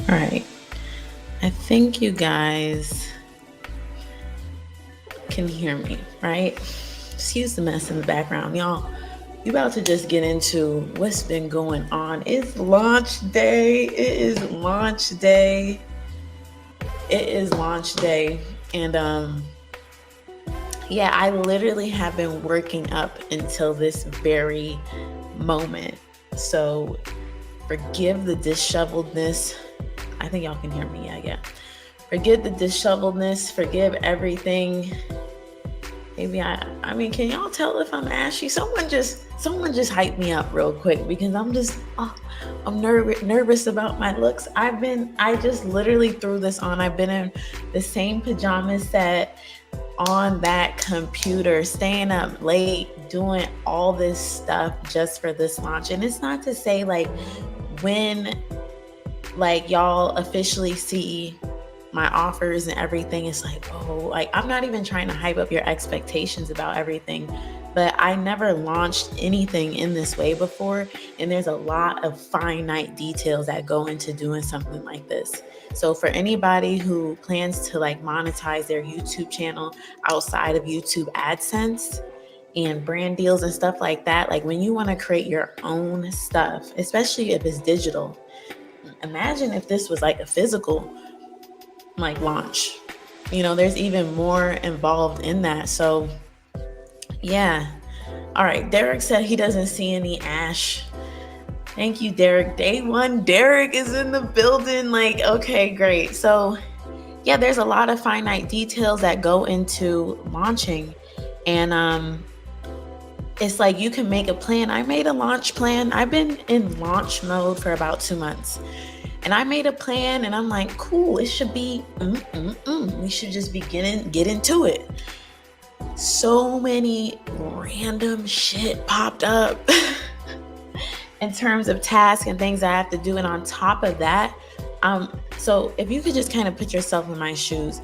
All right. I think you guys can hear me, right? Excuse the mess in the background. Y'all, you about to just get into what's been going on. It's launch day. It is launch day. It is launch day. And yeah, I literally have been working up until this very moment. So forgive the disheveledness. I think y'all can hear me. Yeah. Forgive the disheveledness. Forgive everything. Maybe I mean, can y'all tell if I'm ashy? Someone just hype me up real quick because I'm nervous about my looks. I just literally threw this on. I've been in the same pajamas set on that computer, staying up late, doing all this stuff just for this launch. And it's not to say like when like y'all officially see my offers and everything, it's like, oh, like I'm not even trying to hype up your expectations about everything, but I never launched anything in this way before. And there's a lot of finite details that go into doing something like this. So for anybody who plans to like monetize their YouTube channel outside of YouTube AdSense and brand deals and stuff like that, like when you want to create your own stuff, especially if it's digital, imagine if this was like a physical like launch. There's even more involved in that. So yeah. All right. Derek said he doesn't see any ash. Thank you, Derek. Day one, Derek is in the building. Like, okay, great. So yeah, there's a lot of finite details that go into launching. And it's like you can make a plan. I made a launch plan. I've been in launch mode for about 2 months. And I made a plan and I'm like, cool, it should be, we should just get into it. So many random shit popped up in terms of tasks and things I have to do. And on top of that, so if you could just kind of put yourself in my shoes,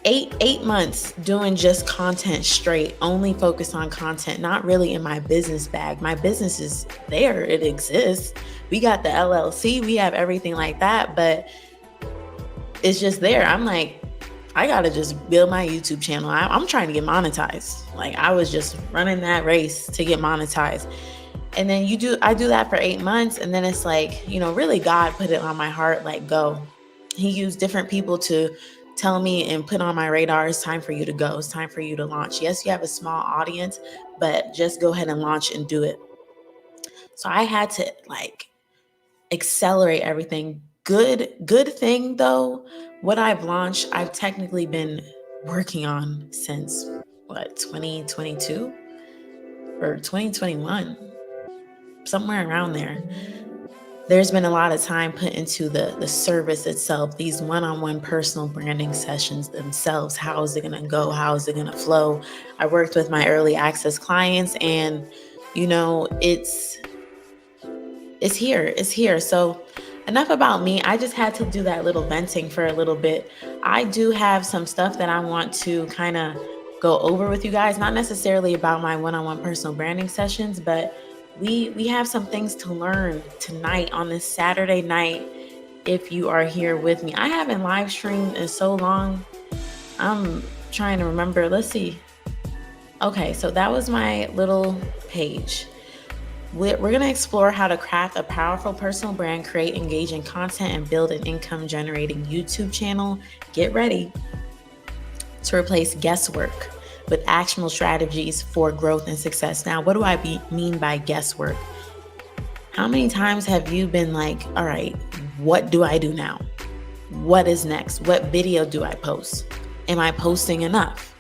eight months doing just content straight, only focused on content, not really in my business bag. My business is there, it exists. We got the LLC, we have everything like that, but it's just there. I'm like, I gotta just build my YouTube channel. I'm trying to get monetized. Like I was just running that race to get monetized. And then I do that for 8 months. And then it's like, really God put it on my heart, like go. He used different people to tell me and put on my radar, it's time for you to go. It's time for you to launch. Yes, you have a small audience, but just go ahead and launch and do it. So I had to like accelerate everything. Good thing though, what I've launched, I've technically been working on since 2022 or 2021, somewhere around there. There's been a lot of time put into the service itself, these one-on-one personal branding sessions themselves. How is it going to go? How is it going to flow? I worked with my early access clients and, it's here. It's here. So enough about me. I just had to do that little venting for a little bit. I do have some stuff that I want to kind of go over with you guys, not necessarily about my one-on-one personal branding sessions, but we have some things to learn tonight on this Saturday night. If you are here with me, I haven't live streamed in so long. I'm trying to remember. Let's see. Okay, so that was my little page. We're going to explore how to craft a powerful personal brand, create engaging content, and build an income-generating YouTube channel. Get ready to replace guesswork with actionable strategies for growth and success. Now, what do I mean by guesswork? How many times have you been like, all right, what do I do now? What is next? What video do I post? Am I posting enough?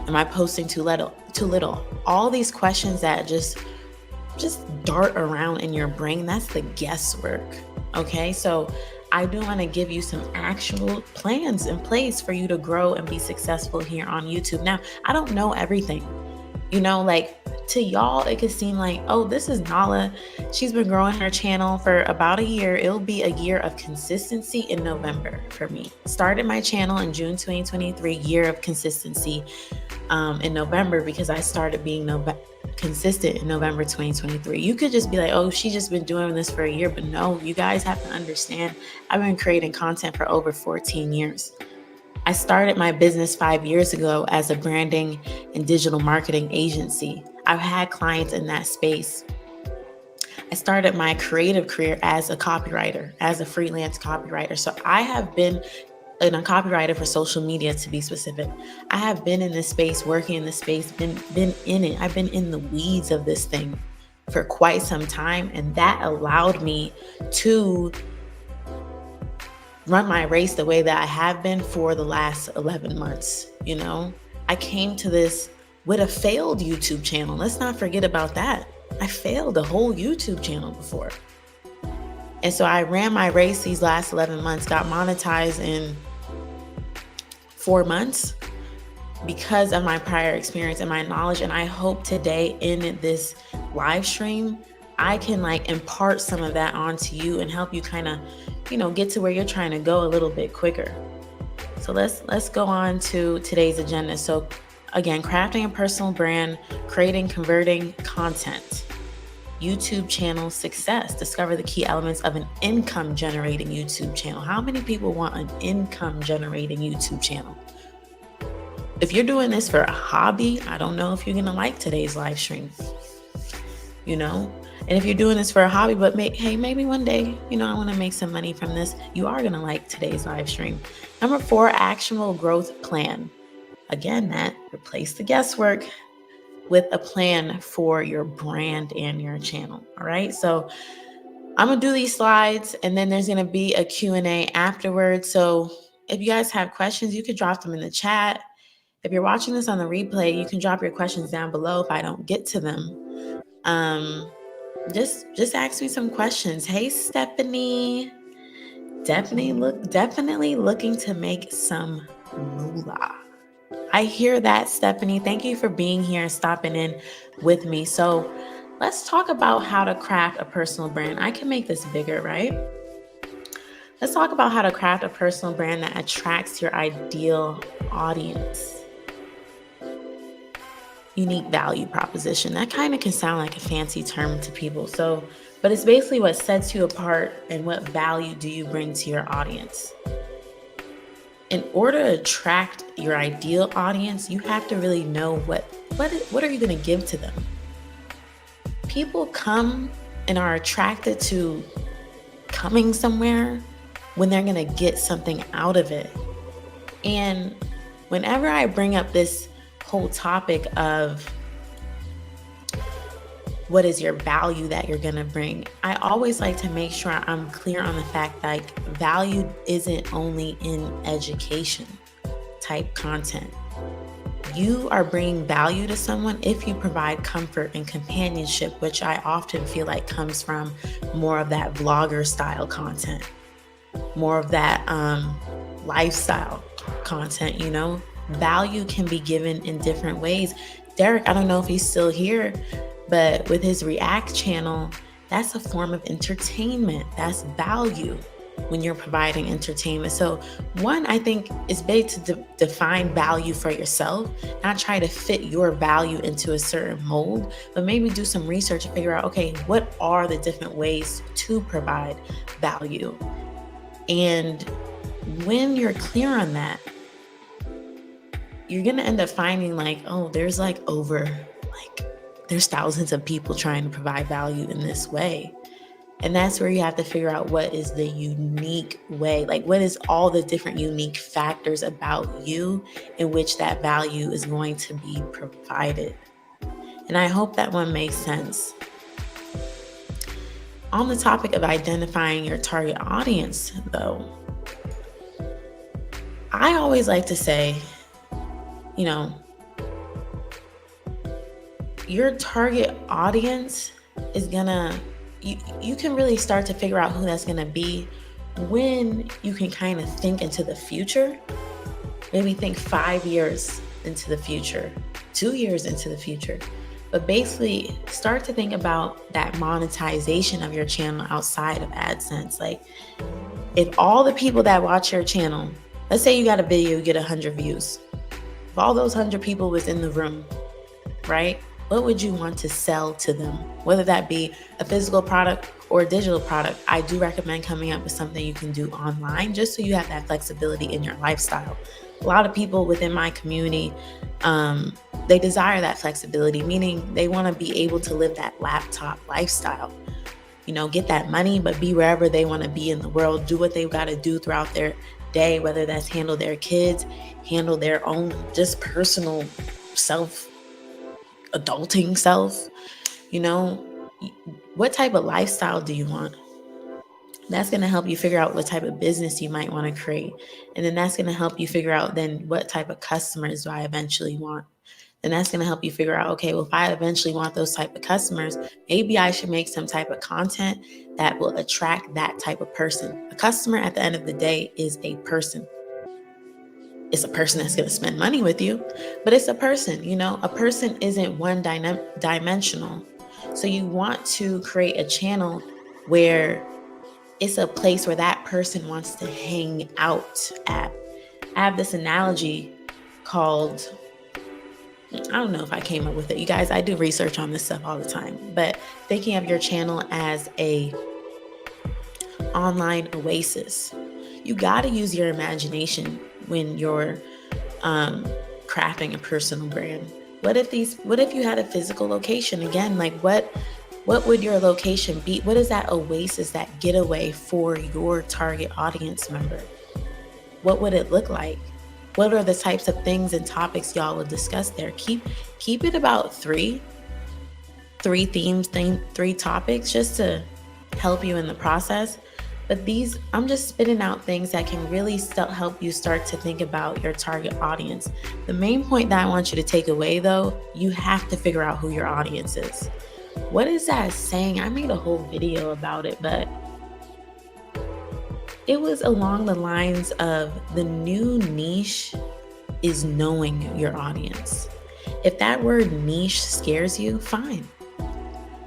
Am I posting too little? All these questions that just dart around in your brain, that's the guesswork. Okay, so I do want to give you some actual plans in place for you to grow and be successful here on YouTube. Now, I don't know everything. Like to y'all, it could seem like, oh, this is Nala. She's been growing her channel for about a year. It'll be a year of consistency in November for me. Started my channel in June 2023, year of consistency in November, because I started being consistent in November 2023. You could just be like, oh, she's just been doing this for a year. But no, you guys have to understand, I've been creating content for over 14 years. I started my business 5 years ago as a branding and digital marketing agency. I've had clients in that space. I started my creative career as a copywriter, as a freelance copywriter. So I have been a copywriter for social media, to be specific. I have been in this space, working in this space, been in it. I've been in the weeds of this thing for quite some time. And that allowed me to run my race the way that I have been for the last 11 months. You know, I came to this with a failed YouTube channel. Let's not forget about that. I failed a whole YouTube channel before. And so I ran my race these last 11 months, got monetized in 4 months because of my prior experience and my knowledge. And I hope today in this live stream, I can impart some of that onto you and help you kind of, get to where you're trying to go a little bit quicker. So let's go on to today's agenda. So again, crafting a personal brand, creating, converting content, YouTube channel success. Discover the key elements of an income generating YouTube channel. How many people want an income generating YouTube channel? If you're doing this for a hobby, I don't know if you're going to like today's live stream, And if you're doing this for a hobby, but maybe one day, I want to make some money from this, you are going to like today's live stream. Number 4, actionable growth plan. Again, that replace the guesswork with a plan for your brand and your channel. All right. So I'm going to do these slides and then there's going to be a Q&A afterwards. So if you guys have questions, you could drop them in the chat. If you're watching this on the replay, you can drop your questions down below if I don't get to them. Just ask me some questions. Hey, Stephanie, definitely looking to make some moolah. I hear that, Stephanie. Thank you for being here and stopping in with me. So let's talk about how to craft a personal brand. I can make this bigger, right? Let's talk about how to craft a personal brand that attracts your ideal audience. Unique value proposition. That kind of can sound like a fancy term to people. But it's basically what sets you apart and what value do you bring to your audience. In order to attract your ideal audience, you have to really know what are you going to give to them. People come and are attracted to coming somewhere when they're going to get something out of it. And whenever I bring up this whole topic of what is your value that you're going to bring, I always like to make sure I'm clear on the fact that value isn't only in education type content. You are bringing value to someone if you provide comfort and companionship, which I often feel like comes from more of that vlogger style content, more of that lifestyle content, Value can be given in different ways. Derek, I don't know if he's still here, but with his React channel, that's a form of entertainment. That's value when you're providing entertainment. So one, I think, is big to define value for yourself, not try to fit your value into a certain mold, but maybe do some research and figure out, okay, what are the different ways to provide value? And when you're clear on that, you're going to end up finding there's thousands of people trying to provide value in this way. And that's where you have to figure out what is the unique way, what is all the different unique factors about you in which that value is going to be provided. And I hope that one makes sense. On the topic of identifying your target audience, though, I always like to say, your target audience is you can really start to figure out who that's gonna be when you can kind of think into the future. Maybe think 5 years into the future, 2 years into the future. But basically start to think about that monetization of your channel outside of AdSense. If all the people that watch your channel, let's say you got a video, you get 100 views. If all those 100 people was in the room, right? What would you want to sell to them? Whether that be a physical product or a digital product, I do recommend coming up with something you can do online just so you have that flexibility in your lifestyle. A lot of people within my community, they desire that flexibility, meaning they want to be able to live that laptop lifestyle. Get that money, but be wherever they want to be in the world, do what they've got to do throughout their day, whether that's handle their kids, handle their own just personal self, adulting self. What type of lifestyle do you want? That's going to help you figure out what type of business you might want to create. And then that's going to help you figure out then what type of customers do I eventually want? And that's going to help you figure out, okay, well, if I eventually want those type of customers, maybe I should make some type of content that will attract that type of person. A customer at the end of the day is a person. It's a person that's going to spend money with you, but it's a person. A person isn't one dimensional. So you want to create a channel where it's a place where that person wants to hang out at. I have this analogy called, I don't know if I came up with it. You guys, I do research on this stuff all the time, but thinking of your channel as a online oasis. You got to use your imagination when you're crafting a personal brand. What if you had a physical location? Again, like what would your location be? What is that oasis, that getaway for your target audience member? What would it look like? What are the types of things and topics y'all will discuss there? Keep it about three themes, three topics, just to help you in the process. But I'm just spitting out things that can really help you start to think about your target audience. The main point that I want you to take away, though, you have to figure out who your audience is. What is that saying? I made a whole video about it, but it was along the lines of the new niche is knowing your audience. If that word niche scares you, fine.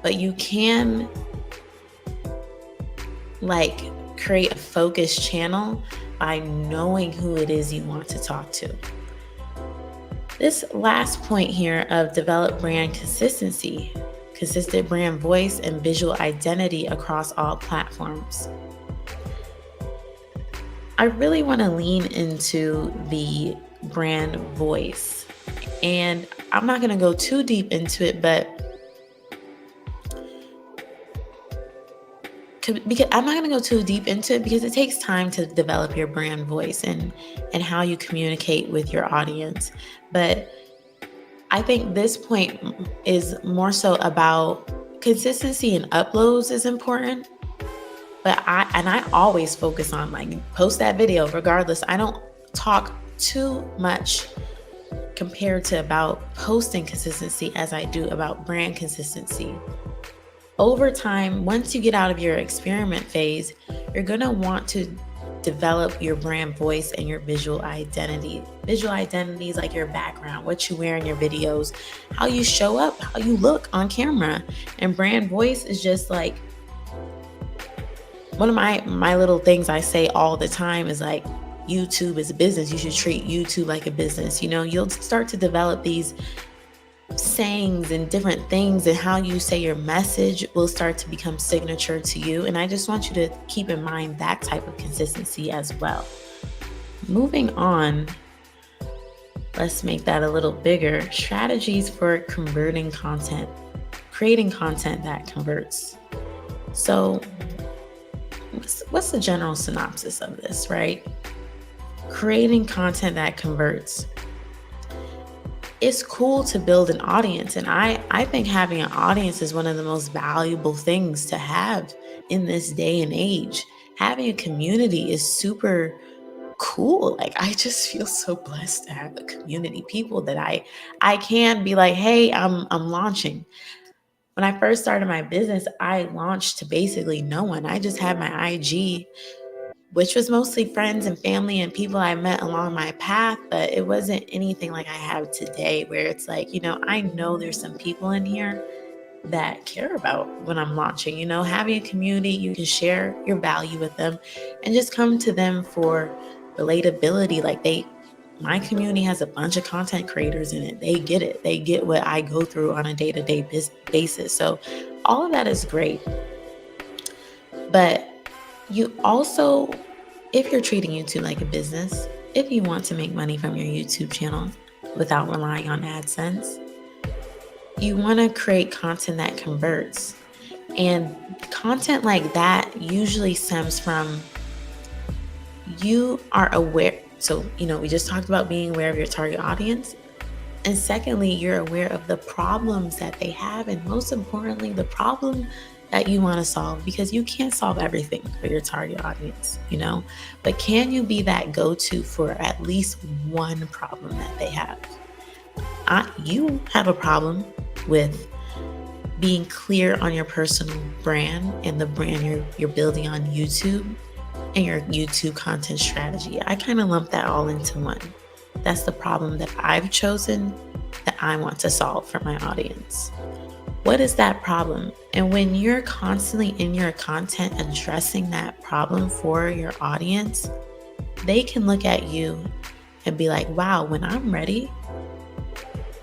But you can create a focused channel by knowing who it is you want to talk to. This last point here of develop brand consistency, consistent brand voice, and visual identity across all platforms. I really want to lean into the brand voice, and I'm not going to go too deep into it, but because I'm not going to go too deep into it because it takes time to develop your brand voice and how you communicate with your audience. But I think this point is more so about consistency, and uploads is important. But I always focus on post that video regardless. I don't talk too much compared to about posting consistency as I do about brand consistency. Over time, once you get out of your experiment phase, you're going to want to develop your brand voice and your visual identity. Visual identity is like your background, what you wear in your videos, how you show up, how you look on camera. And brand voice is just like, one of my little things I say all the time is YouTube is a business. You should treat YouTube like a business. You'll start to develop these sayings and different things, and how you say your message will start to become signature to you. And I just want you to keep in mind that type of consistency as well. Moving on, let's make that a little bigger. Strategies for converting content, creating content that converts. So what's the general synopsis of this, right? Creating content that converts. It's cool to build an audience. And I think having an audience is one of the most valuable things to have in this day and age. Having a community is super cool. I just feel so blessed to have a community, people that I can be like, hey, I'm launching. When I first started my business, I launched to basically no one. I just had my IG, which was mostly friends and family and people I met along my path, but it wasn't anything like I have today, where it's I know there's some people in here that care about when I'm launching. Having a community, you can share your value with them and just come to them for relatability. My community has a bunch of content creators in it. They get it. They get what I go through on a day-to-day basis. So all of that is great. But you also, if you're treating YouTube like a business, if you want to make money from your YouTube channel without relying on AdSense, you want to create content that converts. And content like that usually stems from you are aware. So, we just talked about being aware of your target audience. And secondly, you're aware of the problems that they have. And most importantly, the problem that you want to solve, because you can't solve everything for your target audience, but can you be that go-to for at least one problem that they have? You have a problem with being clear on your personal brand and the brand you're building on YouTube and your YouTube content strategy. I kind of lump that all into one. That's the problem that I've chosen that I want to solve for my audience. What is that problem? And when you're constantly in your content addressing that problem for your audience, they can look at you and be like, wow, when I'm ready,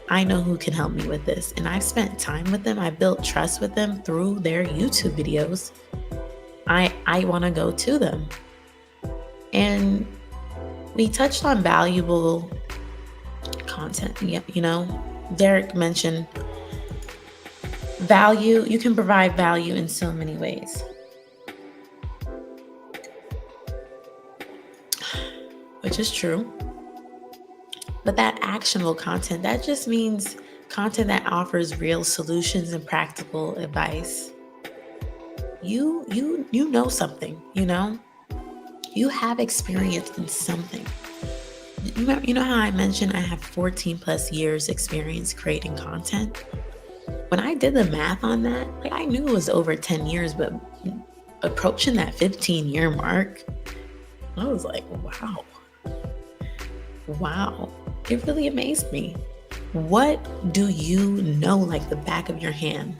I know who can help me with this. And I've spent time with them. I built trust with them through their YouTube videos. I want to go to them. And we touched on valuable content. Derek mentioned value. You can provide value in so many ways. Which is true. But that actionable content, that just means content that offers real solutions and practical advice. You know something, you have experience in something. You know how I mentioned I have 14 plus years experience creating content? When I did the math on that, I knew it was over 10 years, but approaching that 15-year mark, I was like, wow. It really amazed me. What do you know like the back of your hand?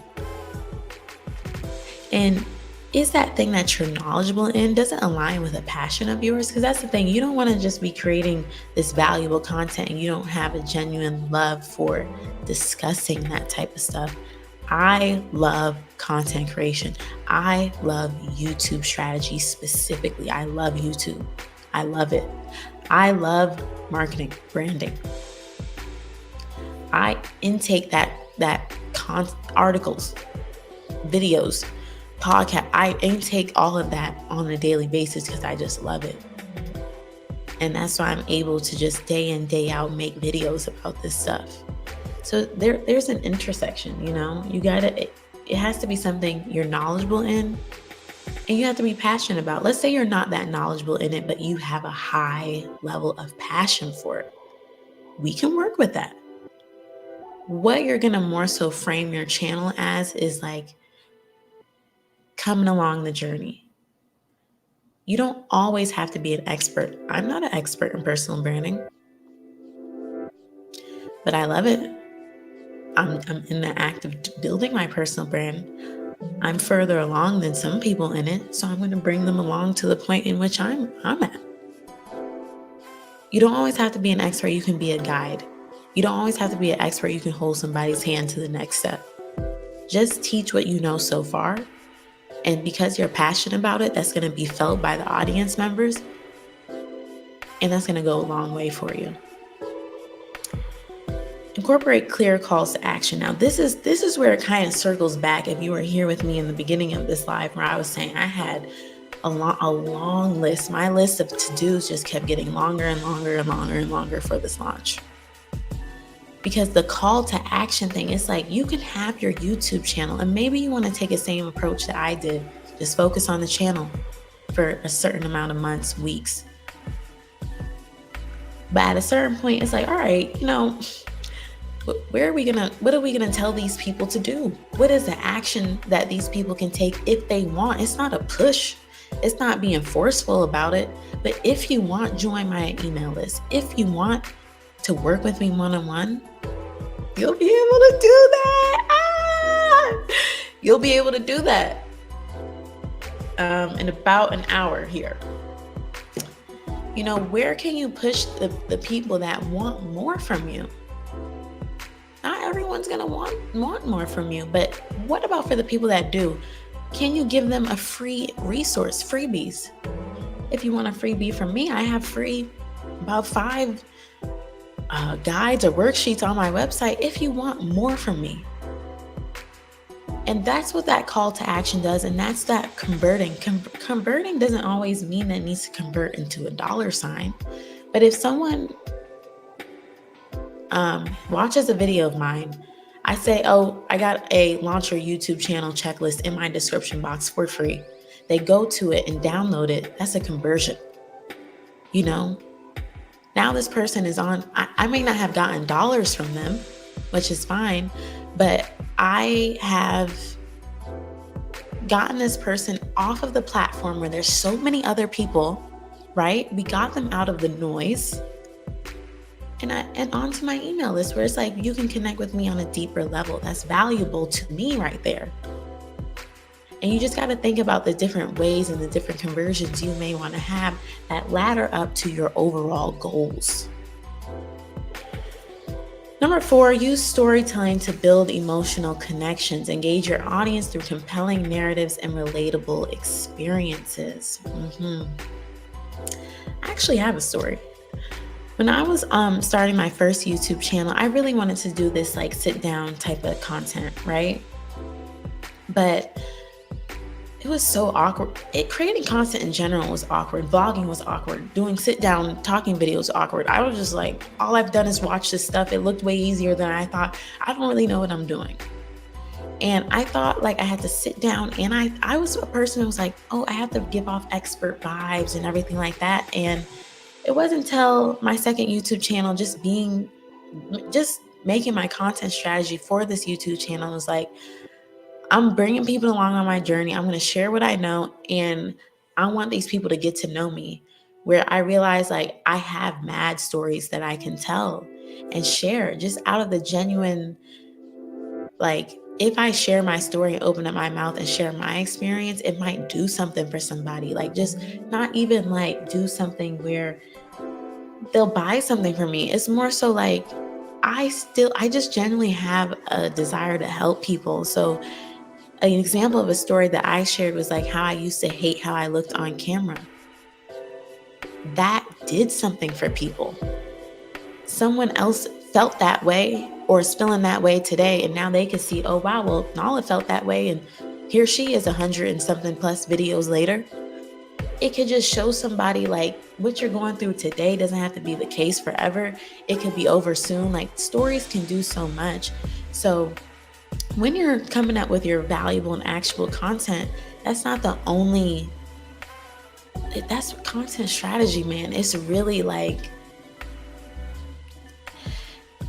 And is that thing that you're knowledgeable in, does it align with a passion of yours? Because that's the thing. You don't want to just be creating this valuable content and you don't have a genuine love for discussing that type of stuff. I love content creation. I love YouTube strategy specifically. I love YouTube. I love it. I love marketing, branding. I intake that articles, videos, podcast. I intake all of that on a daily basis because I just love it. And that's why I'm able to just day in, day out make videos about this stuff. So there's an intersection, it has to be something you're knowledgeable in and you have to be passionate about. Let's say you're not that knowledgeable in it, but you have a high level of passion for it. We can work with that. What you're going to more so frame your channel as is like coming along the journey. You don't always have to be an expert. I'm not an expert in personal branding, but I love it. I'm in the act of building my personal brand. I'm further along than some people in it, so I'm going to bring them along to the point in which I'm at. You don't always have to be an expert. You can be a guide. You don't always have to be an expert. You can hold somebody's hand to the next step. Just teach what you know so far. And because you're passionate about it, that's going to be felt by the audience members. And that's going to go a long way for you. Incorporate clear calls to action. Now, this is where it kind of circles back. If you were here with me in the beginning of this live, where I was saying I had a long list. My list of to-dos just kept getting longer and longer and longer and longer for this launch. Because the call to action thing, it's like you can have your YouTube channel and maybe you want to take the same approach that I did. Just focus on the channel for a certain amount of months, weeks. But at a certain point, it's like, all right, what are we gonna tell these people to do? What is the action that these people can take if they want? It's not a push. It's not being forceful about it. But if you want, join my email list. If you want to work with me one-on-one, you'll be able to do that. You'll be able to do that in about an hour here. Where can you push the people that want more from you? Not everyone's going to want more from you, but what about for the people that do? Can you give them a free resource, freebies? If you want a freebie from me, I have free about 5 guides or worksheets on my website if you want more from me. And that's what that call to action does. And that's that converting. Converting doesn't always mean that it needs to convert into a dollar sign. But if someone watches a video of mine, I say, oh, I got a launch your YouTube channel checklist in my description box for free. They go to it and download it. That's a conversion. Now this person is on, I may not have gotten dollars from them, which is fine, but I have gotten this person off of the platform where there's so many other people, right? We got them out of the noise and onto my email list where it's like, you can connect with me on a deeper level. That's valuable to me right there. And you just got to think about the different ways and the different conversions you may want to have that ladder up to your overall goals. Number 4, use storytelling to build emotional connections. Engage your audience through compelling narratives and relatable experiences. I actually have a story. When I was starting my first YouTube channel, I really wanted to do this like sit down type of content, right? But it was so awkward. Creating content in general was awkward. Vlogging was awkward. Doing sit down talking videos was awkward. I was just like, all I've done is watch this stuff. It looked way easier than I thought. I don't really know what I'm doing. And I thought like I had to sit down, and I was a person who was like, oh, I have to give off expert vibes and everything like that. And it wasn't until my second YouTube channel, just making my content strategy for this YouTube channel was like, I'm bringing people along on my journey. I'm going to share what I know, and I want these people to get to know me, where I realize like I have mad stories that I can tell and share just out of the genuine, like if I share my story and open up my mouth and share my experience, it might do something for somebody. Like just not even like do something where they'll buy something from me. It's more so like I just genuinely have a desire to help people. So an example of a story that I shared was like how I used to hate how I looked on camera. That did something for people. Someone else felt that way or is feeling that way today, and now they can see, oh wow, well Nala felt that way, and here she is 100 and something plus videos later. It could just show somebody like what you're going through today doesn't have to be the case forever. It could be over soon. Like stories can do so much. So when you're coming up with your valuable and actionable content, that's content strategy, man. It's really like,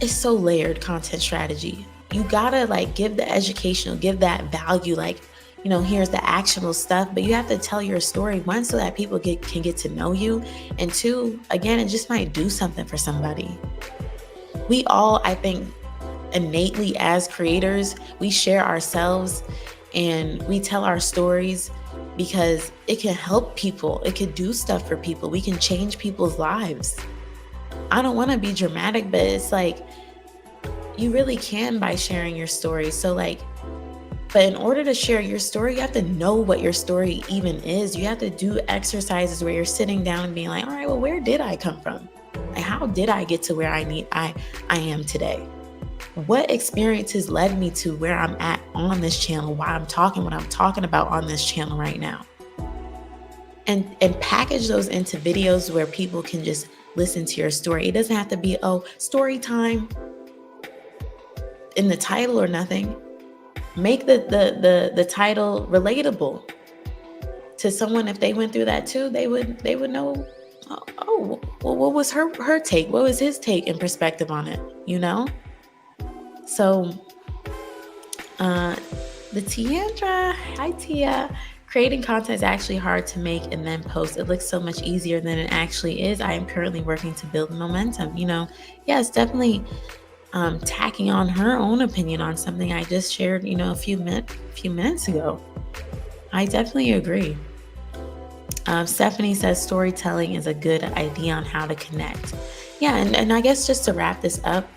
it's so layered content strategy. You gotta like give the educational, give that value, like, here's the actionable stuff, but you have to tell your story, one, so that people can get to know you, and two, again, it just might do something for somebody. We all, I think, innately as creators, we share ourselves and we tell our stories because it can help people. It can do stuff for people. We can change people's lives. I don't want to be dramatic, but it's like you really can by sharing your story. So like, but in order to share your story, you have to know what your story even is. You have to do exercises where you're sitting down and being like, all right, well, where did I come from? Like, how did I get to where I am today? What experiences led me to where I'm at on this channel, why I'm talking what I'm talking about on this channel right now? And package those into videos where people can just listen to your story. It doesn't have to be, oh, story time in the title or nothing. Make the title relatable to someone. If they went through that too, they would know, oh, well, what was her take? What was his take and perspective on it, So the Tiandra, hi Tia. Creating content is actually hard to make and then post. It looks so much easier than it actually is. I am currently working to build momentum. Yeah, it's definitely tacking on her own opinion on something I just shared, a few minutes ago. I definitely agree. Stephanie says storytelling is a good idea on how to connect. Yeah, and I guess just to wrap this up,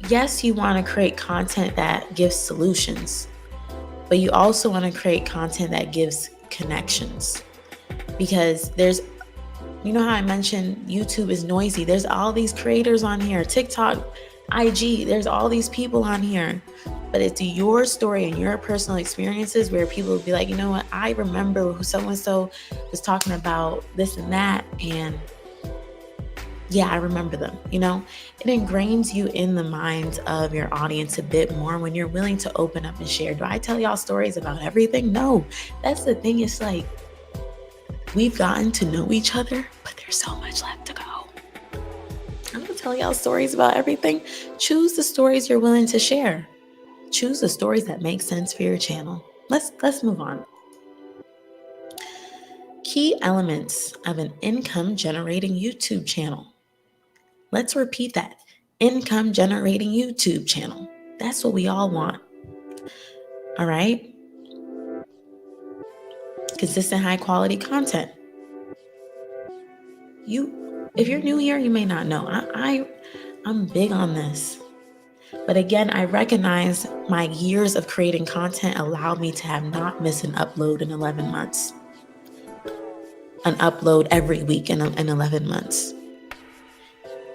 yes, you want to create content that gives solutions, but you also want to create content that gives connections. Because you know how I mentioned YouTube is noisy. There's all these creators on here, TikTok, IG, there's all these people on here. But it's your story and your personal experiences where people will be like, you know what, I remember who so-and-so was talking about this and that. And yeah, I remember them. It ingrains you in the minds of your audience a bit more when you're willing to open up and share. Do I tell y'all stories about everything? No. That's the thing. It's like, we've gotten to know each other, but there's so much left to go. I'm gonna tell y'all stories about everything. Choose the stories you're willing to share. Choose the stories that make sense for your channel. Let's move on. Key elements of an income generating YouTube channel. Let's repeat that. Income generating YouTube channel. That's what we all want. All right? Consistent high quality content. If you're new here, you may not know. I'm big on this. But again, I recognize my years of creating content allowed me to have not missed an upload in 11 months. An upload every week in 11 months.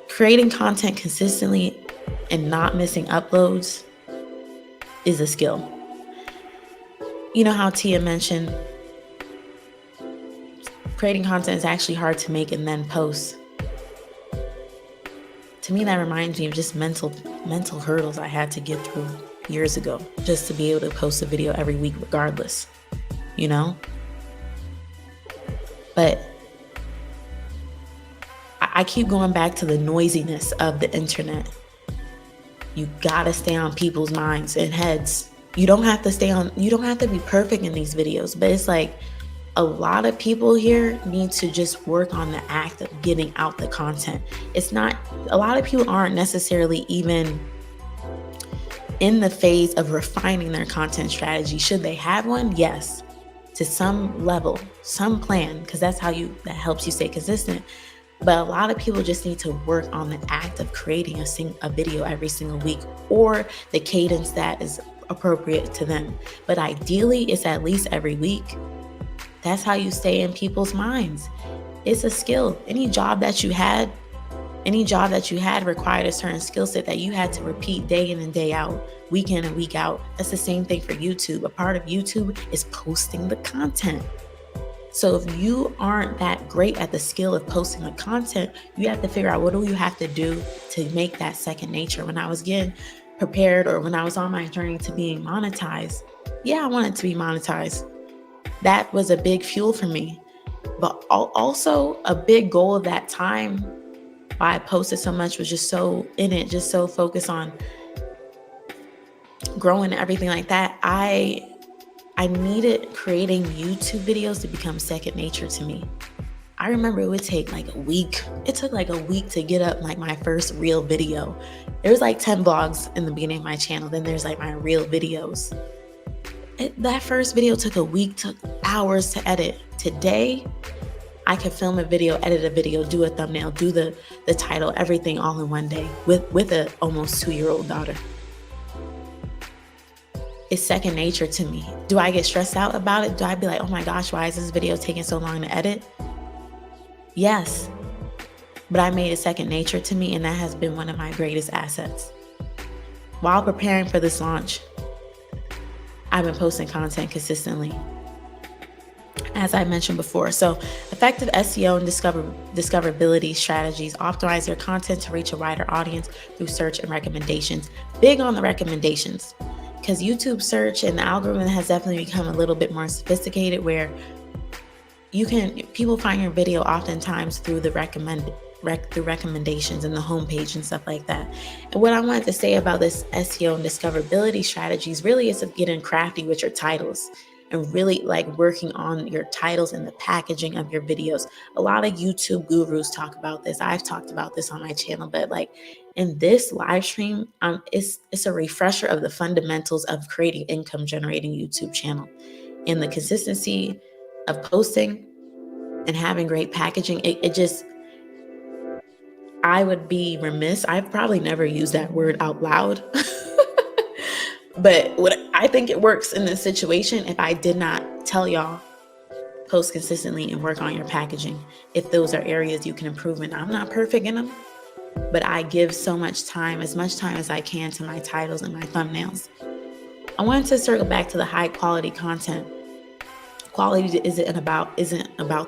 Creating content consistently and not missing uploads is a skill. You know how Tia mentioned creating content is actually hard to make and then post. To me, that reminds me of just mental hurdles I had to get through years ago just to be able to post a video every week regardless, But I keep going back to the noisiness of the internet. You gotta stay on people's minds and heads. You don't have to be perfect in these videos, but it's like a lot of people here need to just work on the act of getting out the content. A lot of people aren't necessarily even in the phase of refining their content strategy. Should they have one? Yes, to some level, some plan, because that helps you stay consistent. But a lot of people just need to work on the act of creating a video every single week, or the cadence that is appropriate to them. But ideally, it's at least every week. That's how you stay in people's minds. It's a skill. Any job that you had required a certain skill set that you had to repeat day in and day out, week in and week out. That's the same thing for YouTube. A part of YouTube is posting the content. So if you aren't that great at the skill of posting the content, you have to figure out what do you have to do to make that second nature. When I was getting prepared or when I was on my journey to being monetized, I wanted to be monetized. That was a big fuel for me. But also a big goal of that time, why I posted so much, was just so focused on growing and everything like that. I needed creating YouTube videos to become second nature to me. I remember it would take like a week. It took like a week to get up like my first real video. There was like 10 vlogs in the beginning of my channel. Then there's like my real videos. That first video took a week, took hours to edit. Today, I can film a video, edit a video, do a thumbnail, do the title, everything all in one day with a almost 2-year-old daughter. It's second nature to me. Do I get stressed out about it? Do I be like, oh my gosh, why is this video taking so long to edit? Yes, but I made it second nature to me, and that has been one of my greatest assets. While preparing for this launch, I've been posting content consistently, as I mentioned before. So effective SEO and discoverability strategies optimize your content to reach a wider audience through search and recommendations. Big on the recommendations, because YouTube search and the algorithm has definitely become a little bit more sophisticated, where people find your video oftentimes through the recommendations and the homepage and stuff like that. And what I wanted to say about this SEO and discoverability strategies really is getting crafty with your titles and really like working on your titles and the packaging of your videos. A lot of YouTube gurus talk about this. I've talked about this on my channel, but like in this live stream, it's a refresher of the fundamentals of creating income generating YouTube channel and the consistency of posting and having great packaging, it just, I would be remiss. I've probably never used that word out loud. But what I think it works in this situation, if I did not tell y'all, post consistently and work on your packaging, if those are areas you can improve in. I'm not perfect in them, but I give so much time, as much time as I can, to my titles and my thumbnails. I wanted to circle back to the high quality content. Quality isn't about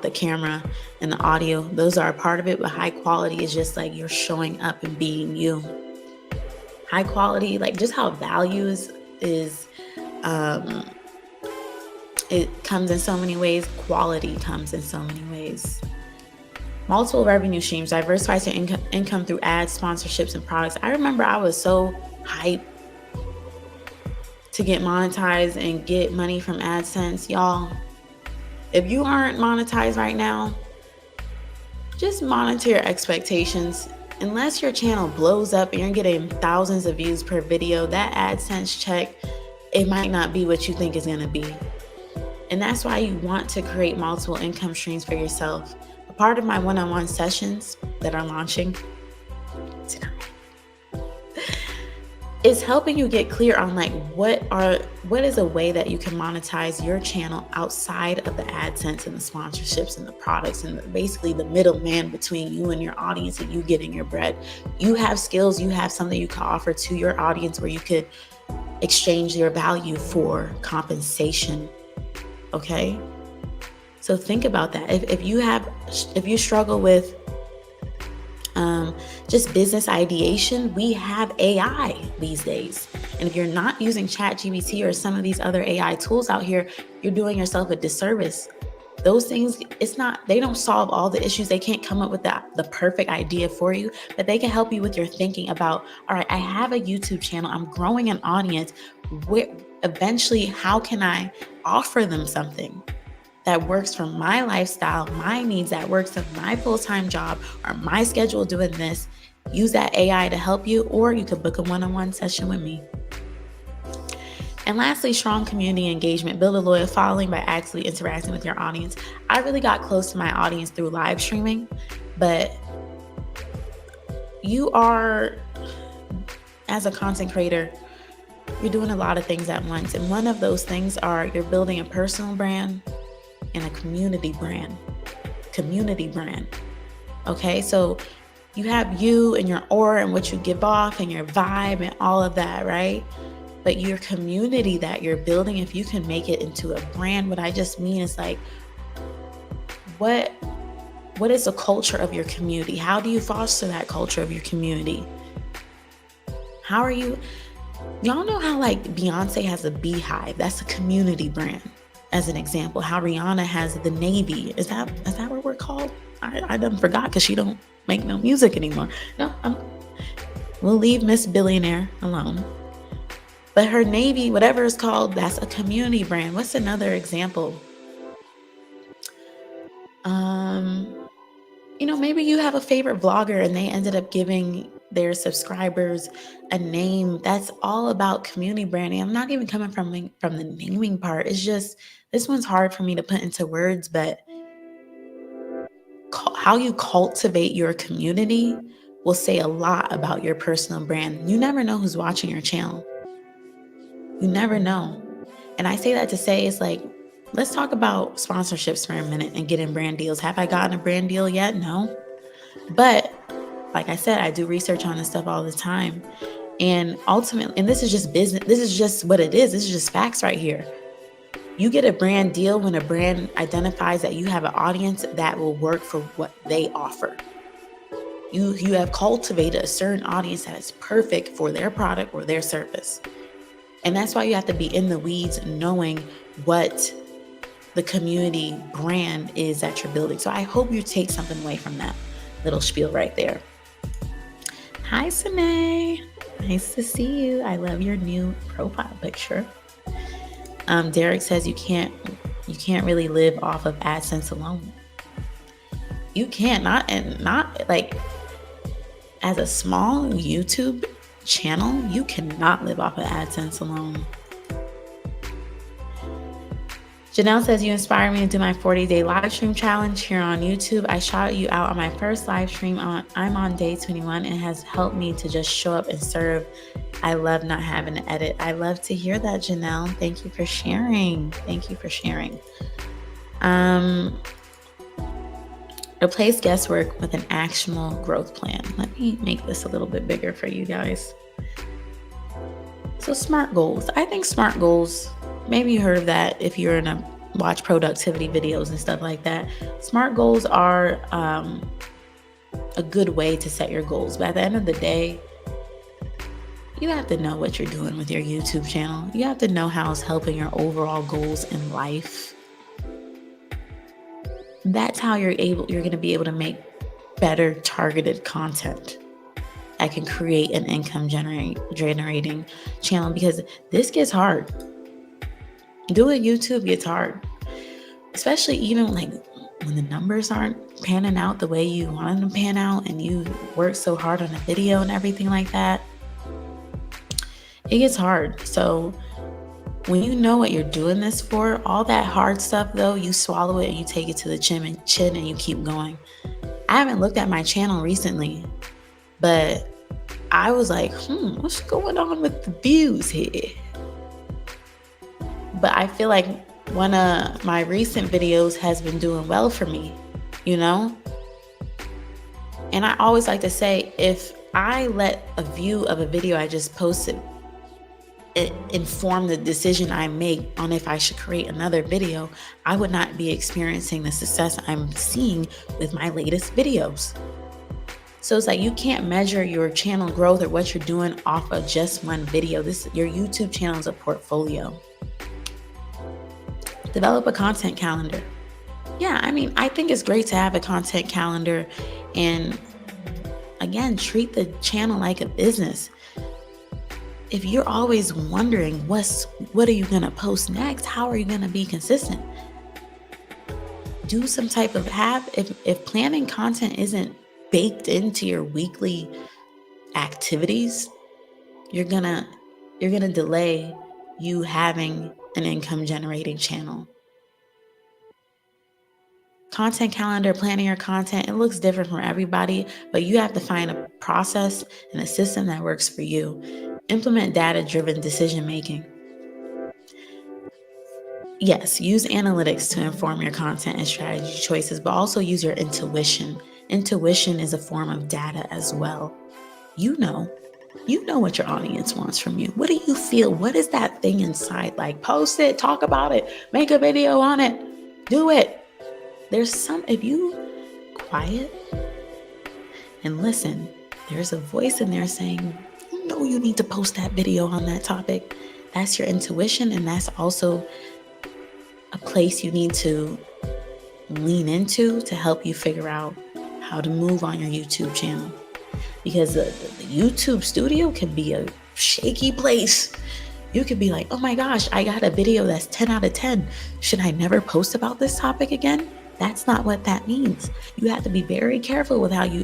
the camera and the audio. Those are a part of it, but high quality is just like you're showing up and being you. High quality, like just how value is it comes in so many ways. Quality comes in so many ways. Multiple revenue streams, diversify your income through ads, sponsorships, and products. I remember I was so hyped to get monetized and get money from AdSense. Y'all, if you aren't monetized right now, just monitor your expectations. Unless your channel blows up and you're getting thousands of views per video, that AdSense check, it might not be what you think it's going to be. And that's why you want to create multiple income streams for yourself. A part of my one-on-one sessions that are launching tonight is helping you get clear on like what is a way that you can monetize your channel outside of the AdSense and the sponsorships and the products and basically the middleman between you and your audience and you getting your bread. You have skills, you have something you can offer to your audience where you could exchange your value for compensation. Okay? So think about that. If you struggle with just business ideation, we have AI these days. And if you're not using ChatGPT or some of these other AI tools out here, you're doing yourself a disservice. Those things, they don't solve all the issues. They can't come up with the perfect idea for you, but they can help you with your thinking about, all right, I have a YouTube channel, I'm growing an audience. Eventually, how can I offer them something that works for my lifestyle, my needs, that works for my full-time job or my schedule doing this? Use that AI to help you, or you could book a one-on-one session with me. And lastly, strong community engagement. Build a loyal following by actually interacting with your audience. I really got close to my audience through live streaming, but you are, as a content creator, you're doing a lot of things at once. And one of those things are you're building a personal brand and a community brand. Okay, so you have you and your aura and what you give off and your vibe and all of that, right? But your community that you're building, if you can make it into a brand, what I just mean is like, what is the culture of your community? How do you foster that culture of your community? How are you? Y'all know how like Beyonce has a beehive? That's a community brand. As an example, how Rihanna has the Navy. Is that what we're called? I done forgot because she don't make no music anymore. No, we'll leave Miss Billionaire alone. But her Navy, whatever it's called, that's a community brand. What's another example? Maybe you have a favorite vlogger and they ended up giving their subscribers a name. That's all about community branding. I'm not even coming from the naming part. It's just, this one's hard for me to put into words, but how you cultivate your community will say a lot about your personal brand. You never know who's watching your channel. You never know. And I say that to say, it's like, let's talk about sponsorships for a minute and getting brand deals. Have I gotten a brand deal yet? No. But like I said, I do research on this stuff all the time. And ultimately, and this is just business. This is just what it is. This is just facts right here. You get a brand deal when a brand identifies that you have an audience that will work for what they offer. You have cultivated a certain audience that is perfect for their product or their service. And that's why you have to be in the weeds knowing what the community brand is that you're building. So I hope you take something away from that little spiel right there. Hi, Sine. Nice to see you. I love your new profile picture. Derek says you can't really live off of AdSense alone. You can't, not like as a small YouTube channel, you cannot live off of AdSense alone. Janelle says, you inspired me to do my 40-day live stream challenge here on YouTube. I shout you out on my first live stream. I'm on day 21 and has helped me to just show up and serve. I love not having to edit. I love to hear that, Janelle. Thank you for sharing. Thank you for sharing. Replace guesswork with an actionable growth plan. Let me make this a little bit bigger for you guys. So SMART goals. I think SMART goals, maybe you heard of that if you're in a watch productivity videos and stuff like that. SMART goals are a good way to set your goals. But at the end of the day, you have to know what you're doing with your YouTube channel. You have to know how it's helping your overall goals in life. That's how you're going to be able to make better targeted content that can create an income generating channel, because this gets hard. Doing YouTube gets hard, especially even like when the numbers aren't panning out the way you want them to pan out and you work so hard on a video and everything like that. It gets hard. So when you know what you're doing this for, all that hard stuff though, you swallow it and you take it to the chin and you keep going. I haven't looked at my channel recently, but I was like, what's going on with the views here? But I feel like one of my recent videos has been doing well for me, you know? And I always like to say, if I let a view of a video I just posted inform the decision I make on if I should create another video, I would not be experiencing the success I'm seeing with my latest videos. So it's like you can't measure your channel growth or what you're doing off of just one video. Your YouTube channel is a portfolio. Develop a content calendar. Yeah, I mean, I think it's great to have a content calendar, and again, treat the channel like a business. If you're always wondering what are you going to post next? How are you going to be consistent? Do some type of if planning content isn't baked into your weekly activities, you're gonna delay you having an income generating channel. Content calendar, planning your content, it looks different for everybody, but you have to find a process and a system that works for you. Implement data-driven decision making. Yes, use analytics to inform your content and strategy choices, but also use your intuition. Intuition is a form of data as well. You know what your audience wants from you. What do you feel? What is that thing inside? Like, post it, talk about it, make a video on it, do it. If you quiet and listen, there's a voice in there saying, you need to post that video on that topic. That's your intuition, and that's also a place you need to lean into to help you figure out how to move on your YouTube channel. Because the YouTube studio can be a shaky place. You could be like, oh my gosh, I got a video that's 10 out of 10. Should I never post about this topic again? That's not what that means. You have to be very careful with how you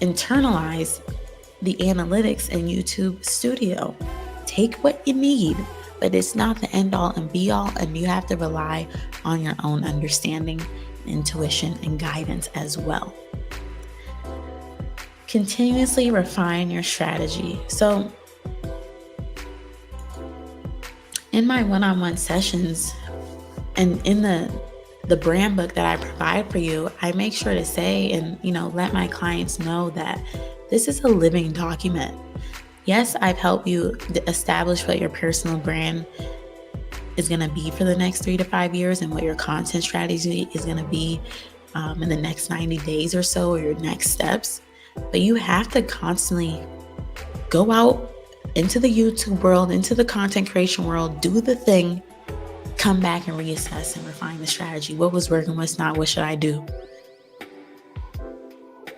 internalize the analytics in YouTube Studio. Take what you need, but it's not the end all and be all, and you have to rely on your own understanding, intuition, and guidance as well. Continuously refine your strategy. So in my one-on-one sessions and in the brand book that I provide for you, I make sure to say and let my clients know that this is a living document. Yes, I've helped you establish what your personal brand is going to be for the next 3 to 5 years and what your content strategy is going to be in the next 90 days or so, or your next steps. But you have to constantly go out into the YouTube world, into the content creation world, do the thing, come back and reassess and refine the strategy. What was working, what's not, what should I do?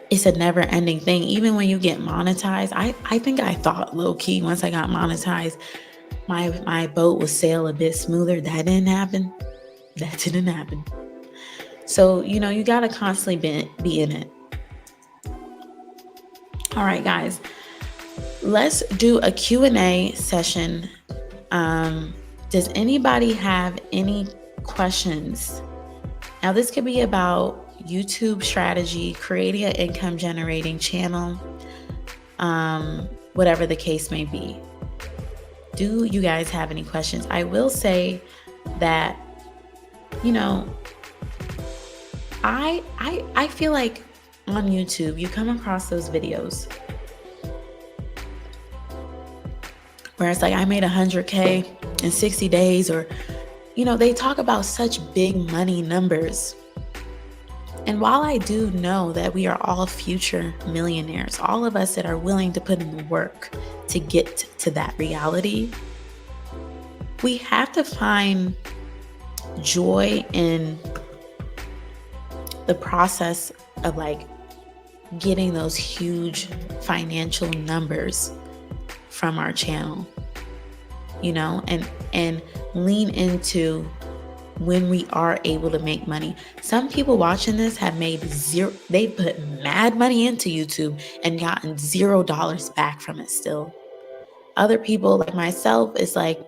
It's a never ending thing. Even when you get monetized, I think I thought low key once I got monetized, my boat would sail a bit smoother. That didn't happen. So, you got to constantly be in it. All right, guys, let's do a Q&A session Does anybody have any questions? Now, this could be about YouTube strategy, creating an income generating channel, whatever the case may be. Do you guys have any questions? I will say that, you know, I feel like on YouTube, you come across those videos where it's like, I made 100K in 60 days, or, they talk about such big money numbers. And while I do know that we are all future millionaires, all of us that are willing to put in the work to get to that reality, we have to find joy in the process of like getting those huge financial numbers from our channel, and lean into when we are able to make money. Some people watching this have made zero, they put mad money into YouTube and gotten $0 back from it still. Other people like myself, it's like,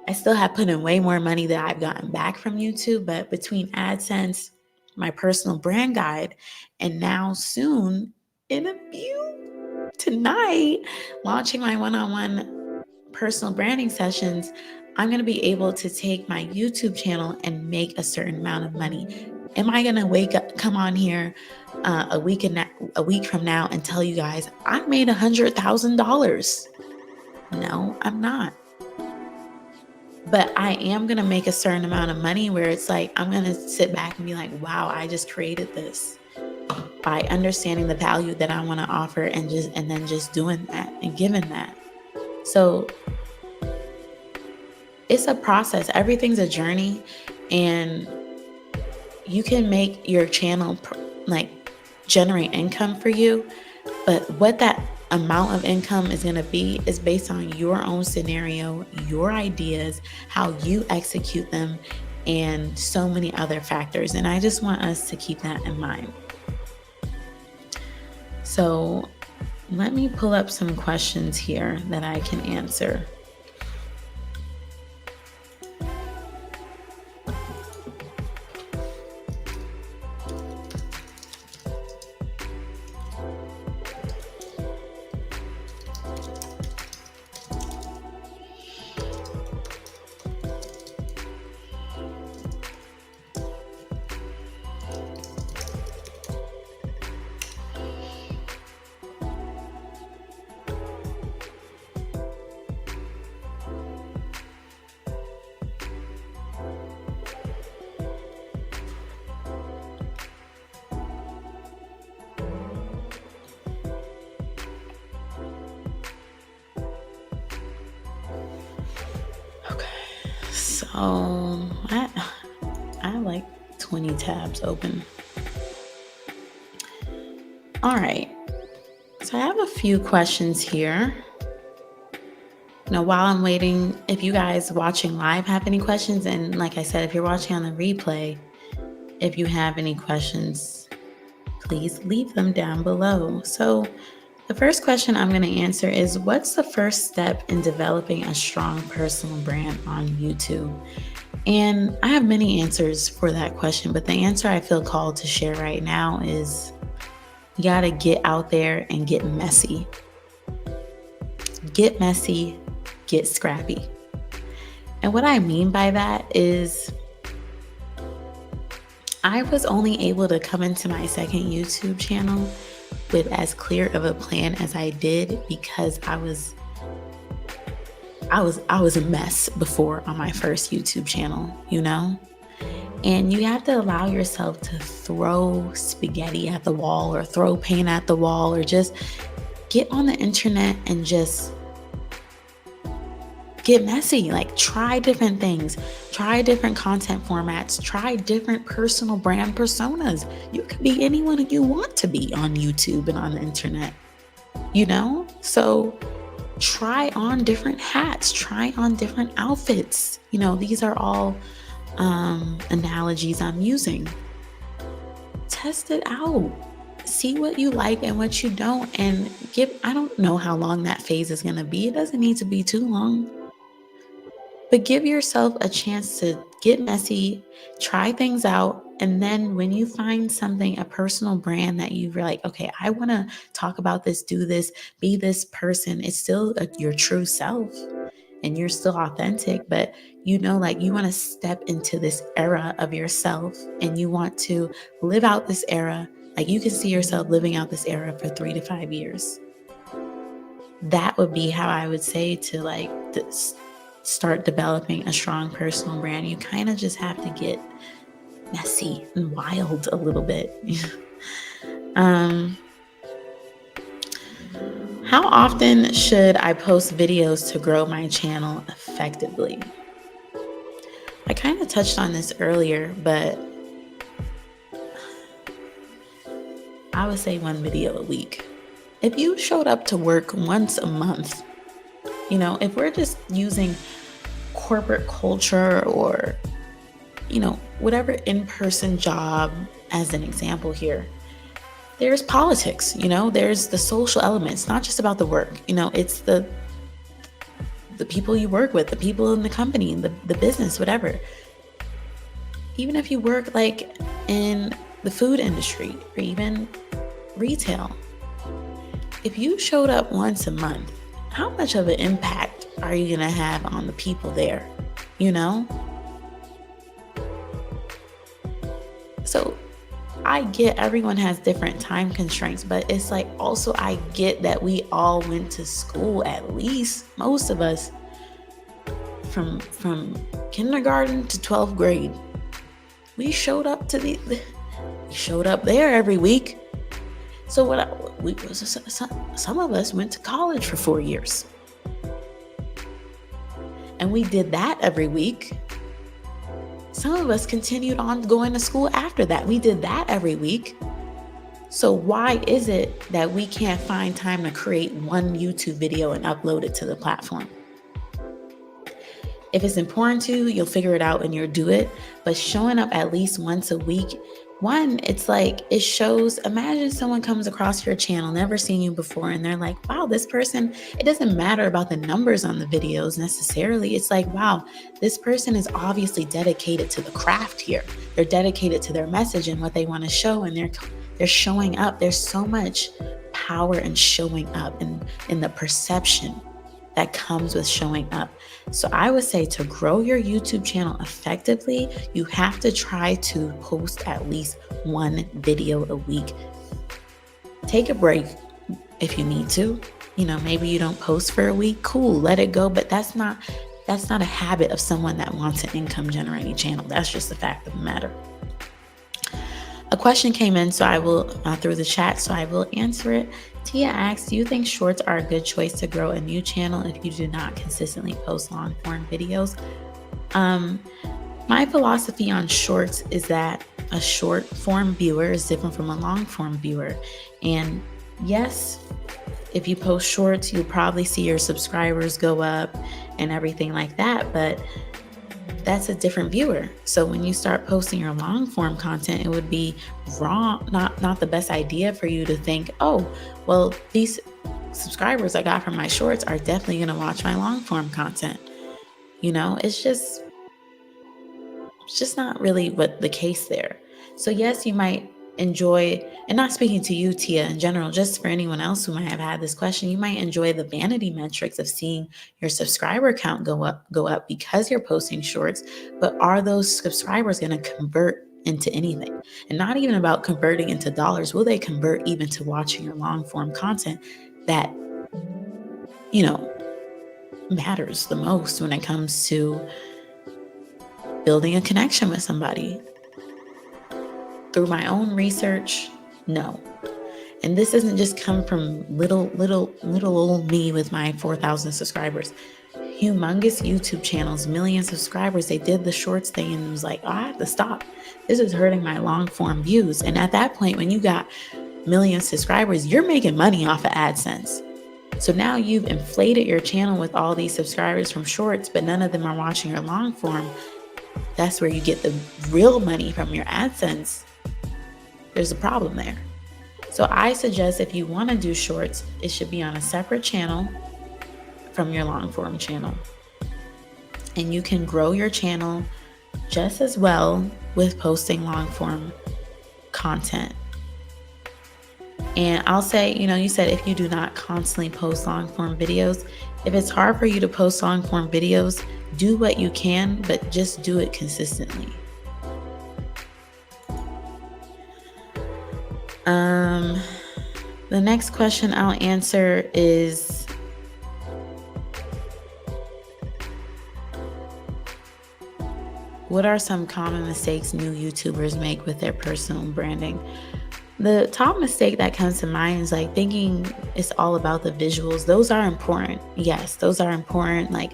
I still have put in way more money than I've gotten back from YouTube, but between AdSense, my personal brand guide, and now soon, in a few, tonight, launching my one-on-one personal branding sessions, I'm going to be able to take my YouTube channel and make a certain amount of money. Am I going to come on here a week from now and tell you guys I made $100,000? No, I'm not. But I am going to make a certain amount of money where it's like, I'm going to sit back and be like, wow, I just created this by understanding the value that I want to offer and then just doing that and giving that. So it's a process. Everything's a journey, and you can make your channel generate income for you. But what that amount of income is going to be is based on your own scenario, your ideas, how you execute them, and so many other factors. And I just want us to keep that in mind. So let me pull up some questions here that I can answer. So I have like 20 tabs open. All right. So I have a few questions here. While I'm waiting, if you guys watching live have any questions, and like I said, if you're watching on the replay, if you have any questions, please leave them down below. So the first question I'm going to answer is, what's the first step in developing a strong personal brand on YouTube? And I have many answers for that question, but the answer I feel called to share right now is you got to get out there and get messy. Get messy, get scrappy. And what I mean by that is I was only able to come into my second YouTube channel with as clear of a plan as I did because I was a mess before on my first YouTube channel, And you have to allow yourself to throw spaghetti at the wall or throw paint at the wall, or just get on the internet and just get messy. Like, try different things, try different content formats, try different personal brand personas. You can be anyone you want to be on YouTube and on the internet, So try on different hats, try on different outfits. These are all analogies I'm using. Test it out. See what you like and what you don't, and I don't know how long that phase is going to be. It doesn't need to be too long. But give yourself a chance to get messy, try things out. And then when you find something, a personal brand that you're like, okay, I want to talk about this, do this, be this person, it's still your true self and you're still authentic, but like you want to step into this era of yourself and you want to live out this era. Like you can see yourself living out this era for 3 to 5 years. That would be how I would say to like start developing a strong personal brand. You kind of just have to get messy and wild a little bit. How often should I post videos to grow my channel effectively? I kind of touched on this earlier, but I would say 1 video a week. If you showed up to work once a month, if we're just using corporate culture or, whatever in-person job as an example here, there's politics, there's the social elements, not just about the work, it's the people you work with, the people in the company, the business, whatever. Even if you work like in the food industry or even retail, if you showed up once a month, how much of an impact are you going to have on the people there? So I get everyone has different time constraints, but it's like also I get that we all went to school, at least most of us, from kindergarten to 12th grade. We showed up to we showed up there every week. So some of us went to college for 4 years. And we did that every week. Some of us continued on going to school after that. We did that every week. So why is it that we can't find time to create one YouTube video and upload it to the platform? If it's important to you, you'll figure it out and you'll do it. But showing up at least once a week, it's like it shows. Imagine someone comes across your channel, never seen you before, and they're like, wow, this person, it doesn't matter about the numbers on the videos necessarily. It's like, wow, this person is obviously dedicated to the craft here. They're dedicated to their message and what they want to show, and they're showing up. There's so much power in showing up and in the perception that comes with showing up. So I would say to grow your YouTube channel effectively, you have to try to post at least 1 video a week. Take a break if you need to. Maybe you don't post for a week. Cool, let it go. But that's not a habit of someone that wants an income generating channel. That's just the fact of the matter. A question came in, so I will through the chat, so I will answer it. Tia asks, do you think shorts are a good choice to grow a new channel if you do not consistently post long form videos? My philosophy on shorts is that a short form viewer is different from a long form viewer. And yes, if you post shorts, you'll probably see your subscribers go up and everything like that, but that's a different viewer. So when you start posting your long form content, it would be wrong, not the best idea for you to think, oh, well, these subscribers I got from my shorts are definitely going to watch my long form content. It's just not really what the case there. So yes, you might enjoy, and not speaking to you, Tia, in general, just for anyone else who might have had this question, you might enjoy the vanity metrics of seeing your subscriber count go up because you're posting shorts. But are those subscribers going to convert into anything? And not even about converting into dollars. Will they convert even to watching your long form content that, matters the most when it comes to building a connection with somebody? Through my own research, no. And this doesn't just come from little old me with my 4,000 subscribers. Humongous YouTube channels, million subscribers, they did the shorts thing and it was like, oh, I have to stop. This is hurting my long form views. And at that point, when you got million subscribers, you're making money off of AdSense. So now you've inflated your channel with all these subscribers from shorts, but none of them are watching your long form. That's where you get the real money from your AdSense. There's a problem there. So I suggest if you want to do shorts, it should be on a separate channel from your long form channel. and you can grow your channel just as well with posting long form content. And I'll say, you said if you do not constantly post long form videos, if it's hard for you to post long form videos, do what you can, but just do it consistently. The next question I'll answer is, what are some common mistakes new YouTubers make with their personal branding? The top mistake that comes to mind is like thinking it's all about the visuals. Those are important. Yes, those are important. Like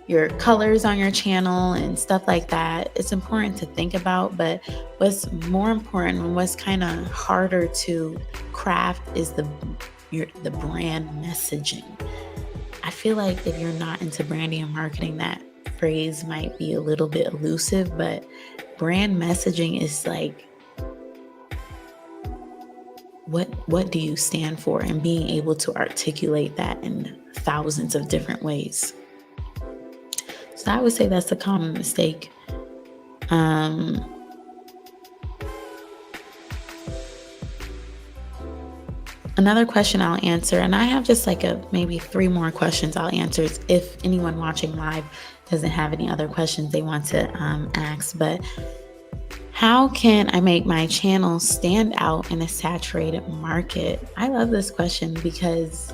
your colors on your channel and stuff like that. It's important to think about, but what's more important and what's kind of harder to craft is the brand messaging. I feel like if you're not into branding and marketing, that phrase might be a little bit elusive, but brand messaging is like, what do you stand for, and being able to articulate that in thousands of different ways. So I would say that's a common mistake. Another question I'll answer, and I have just like maybe 3 more questions I'll answer if anyone watching live doesn't have any other questions they want to ask. But how can I make my channel stand out in a saturated market? I love this question because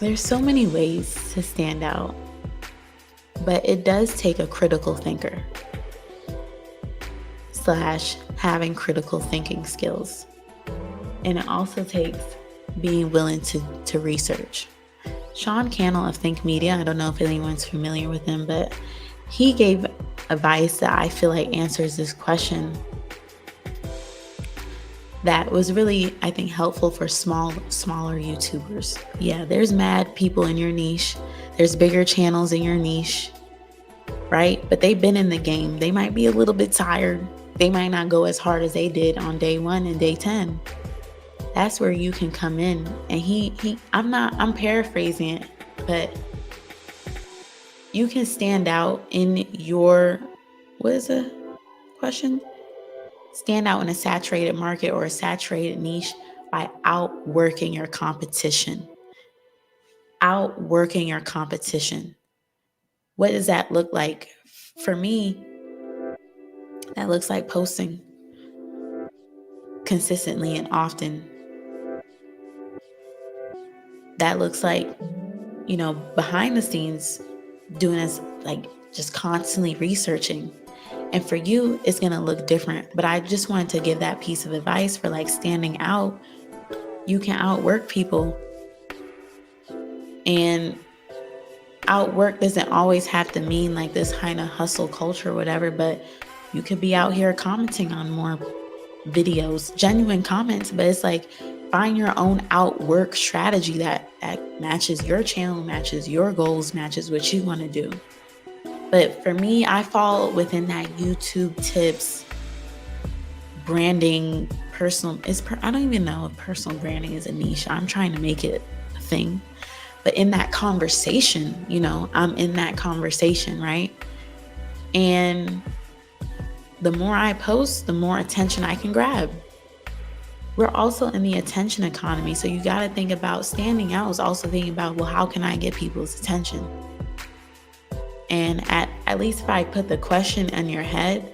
there's so many ways to stand out, but it does take a critical thinker / having critical thinking skills. And it also takes being willing to research. Sean Cannell of Think Media, I don't know if anyone's familiar with him, but he gave advice that I feel like answers this question that was really, I think, helpful for smaller YouTubers. Yeah, there's mad people in your niche. There's bigger channels in your niche, right? But they've been in the game. They might be a little bit tired. They might not go as hard as they did on day 1 and day 10. That's where you can come in. And I'm paraphrasing it, but you can stand out in your, what is the question? Stand out in a saturated market or a saturated niche by outworking your competition. Outworking your competition. What does that look like? For me, that looks like posting consistently and often. That looks like, behind the scenes, doing as like just constantly researching. And for you, it's going to look different. But I just wanted to give that piece of advice for like standing out. You can outwork people. And outwork doesn't always have to mean like this kind of hustle culture or whatever, but you could be out here commenting on more videos, genuine comments, but it's like find your own outwork strategy that matches your channel, matches your goals, matches what you want to do. But for me, I fall within that YouTube tips, branding, I don't even know if personal branding is a niche. I'm trying to make it a thing. But in that conversation, I'm in that conversation, right? And the more I post, the more attention I can grab. We're also in the attention economy. So you got to think about standing out is also thinking about, well, how can I get people's attention? And at least if I put the question in your head,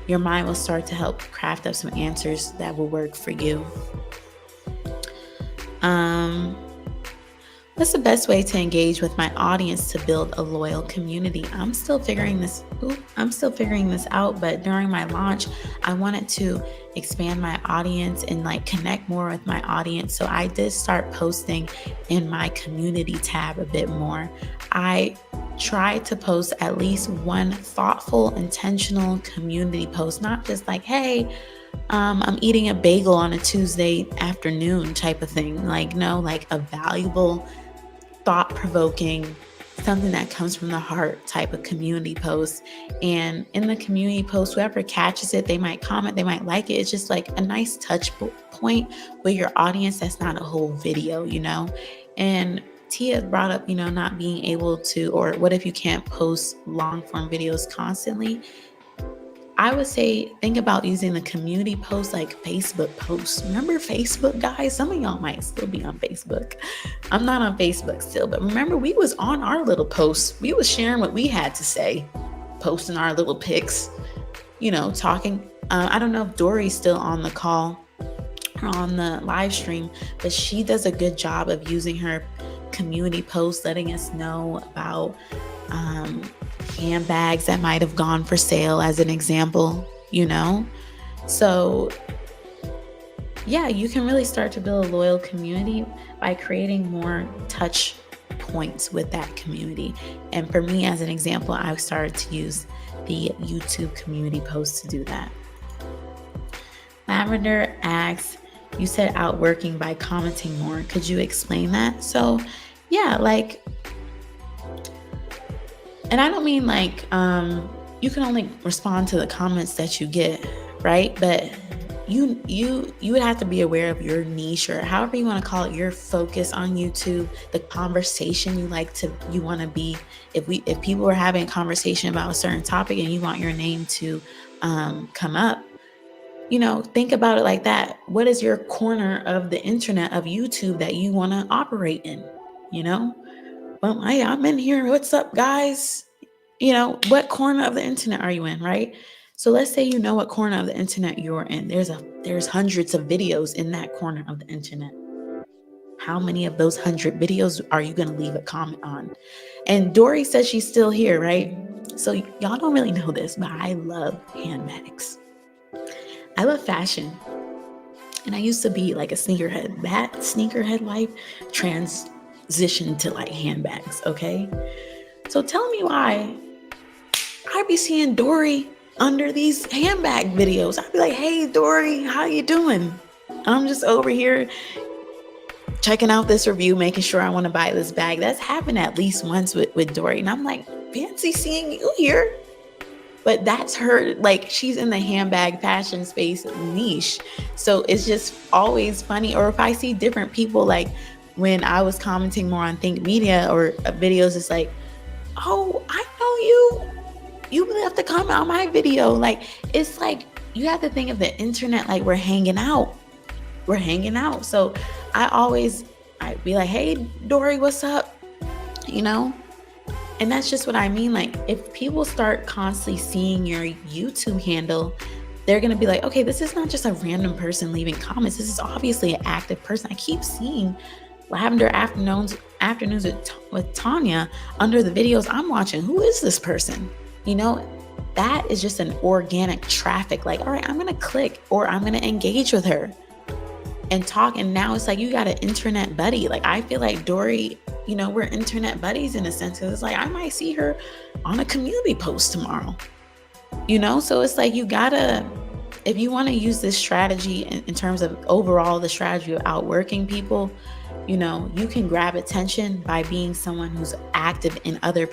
your mind will start to help craft up some answers that will work for you. What's the best way to engage with my audience to build a loyal community? I'm still figuring this out, but during my launch, I wanted to expand my audience and like connect more with my audience. So I did start posting in my community tab a bit more. I tried to post at least one thoughtful, intentional community post, not just like, hey, I'm eating a bagel on a Tuesday afternoon type of thing. Like, no, like a valuable, thought-provoking, something that comes from the heart type of community post. And in the community post, whoever catches it, they might comment, they might like it. It's just like a nice touch point with your audience. That's not a whole video, And Tia brought up, not being able to, or what if you can't post long form videos constantly? I would say think about using the community posts like Facebook posts. Remember Facebook, guys? Some of y'all might still be on Facebook. I'm not on Facebook still, but remember we was on our little posts. We was sharing what we had to say, posting our little pics, talking. I don't know if Dory's still on the call or on the live stream, but she does a good job of using her community posts, letting us know about handbags that might have gone for sale as an example, So yeah, you can really start to build a loyal community by creating more touch points with that community. And for me, as an example, I started to use the YouTube community posts to do that. Lavender asks, you said outworking by commenting more. Could you explain that? So yeah, and I don't mean you can only respond to the comments that you get, right? But you would have to be aware of your niche, or however you want to call it, your focus on YouTube, the conversation you want to be. If people are having a conversation about a certain topic and you want your name to come up, think about it like that. What is your corner of the internet of YouTube that you want to operate in? Well, I'm in here. What's up, guys? What corner of the internet are you in, right? So let's say what corner of the internet you're in. There's hundreds of videos in that corner of the internet. How many of those 100 videos are you going to leave a comment on? And Dory says she's still here, right? So y'all don't really know this, but I love handbags. I love fashion. And I used to be like a sneakerhead. That sneakerhead life transitioned to handbags, okay? So tell me why I be seeing Dory under these handbag videos. I'd be like, hey, Dory, how you doing? I'm just over here checking out this review, making sure I want to buy this bag. That's happened at least once with Dory. And I'm like, fancy seeing you here. But that's her, she's in the handbag fashion space niche. So it's just always funny. Or if I see different people, when I was commenting more on Think Media or videos, it's like, oh, I know you. You left a comment on my video. It's you have to think of the internet we're hanging out. We're hanging out. So I'd be like, hey, Dory, what's up? And that's just what I mean. If people start constantly seeing your YouTube handle, they're going to be like, okay, this is not just a random person leaving comments. This is obviously an active person. I keep seeing Lavender Afternoons with Tanya under the videos I'm watching. Who is this person? That is just an organic traffic. All right, I'm going to click, or I'm going to engage with her and talk. And now it's you got an internet buddy. I feel like Dory, we're internet buddies in a sense. Cause it's I might see her on a community post tomorrow, So it's you gotta, if you want to use this strategy in terms of overall the strategy of outworking people, you can grab attention by being someone who's active in other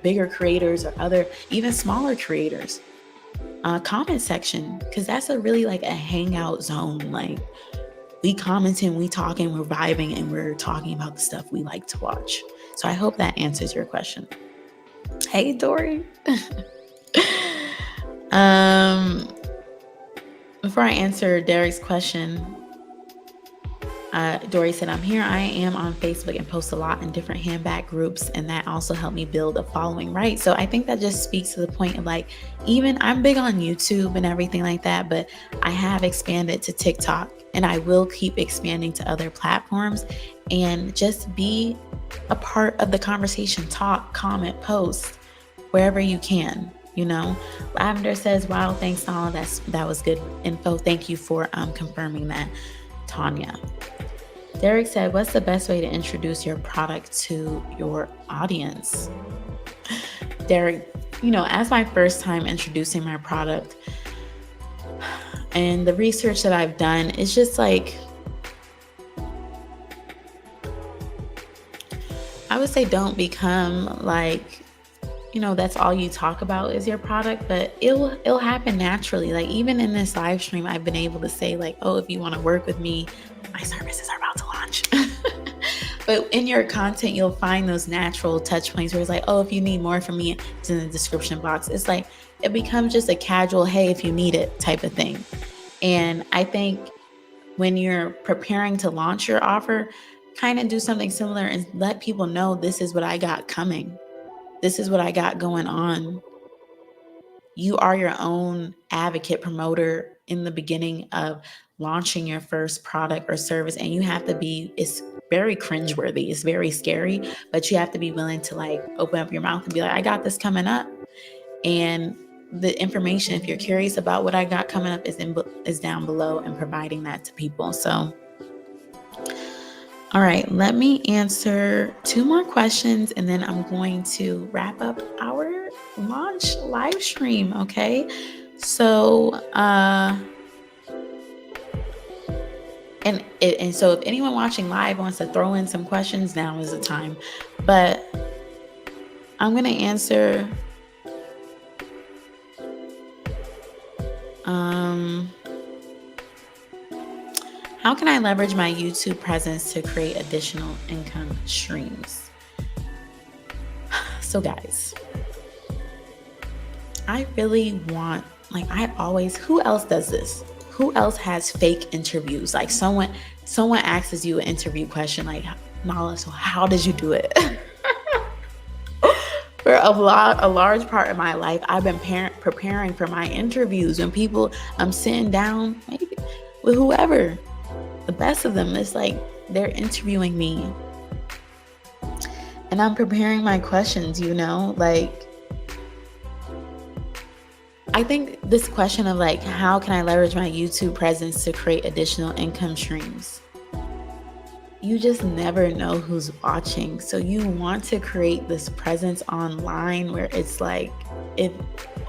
bigger creators or other even smaller creators comment section, because that's a really a hangout zone. We commenting, we talking, we're vibing, and we're talking about the stuff we like to watch. So I hope that answers your question. Hey, Dory. Before I answer Derek's question, Dory said, I'm here. I am on Facebook and post a lot in different handbag groups, and that also helped me build a following, right? So I think that just speaks to the point of even I'm big on YouTube and everything like that, but I have expanded to TikTok, and I will keep expanding to other platforms, and just be a part of the conversation, talk, comment, post wherever you can. Lavender says, wow, thanks, Nala. That was good info. Thank you for confirming that, Tanya. Derek said, what's the best way to introduce your product to your audience? Derek, as my first time introducing my product and the research that I've done, it's just I would say don't become that's all you talk about is your product, but it'll happen naturally. Even in this live stream, I've been able to say oh, if you want to work with me, my services are about to launch. But in your content, you'll find those natural touch points where it's like, oh, if you need more from me, it's in the description box. It's like, it becomes just a casual, hey, if you need it type of thing. And I think when you're preparing to launch your offer, kind of do something similar and let people know this is what I got coming. This is what I got going on. You are your own advocate promoter in the beginning of launching your first product or service, and you have to be, it's very cringeworthy, it's very scary, but you have to be willing to like open up your mouth and be like, I got this coming up. And the information, if you're curious about what I got coming up, is down below, and providing that to people. So all right, let me answer 2 more questions and then I'm going to wrap up our launch live stream, okay? So, and so if anyone watching live wants to throw in some questions, now is the time. But I'm going to answer how can I leverage my YouTube presence to create additional income streams? So guys, I really want, like who else does this? Who else has fake interviews? Like someone asks you an interview question like, Nala, so how did you do it? For a large part of my life, I've been preparing for my interviews. When I'm sitting down maybe with whoever, the best of them, it's like they're interviewing me and I'm preparing my questions, like I think this question of like, how can I leverage my YouTube presence to create additional income streams? You just never know who's watching. So you want to create this presence online where it's like, if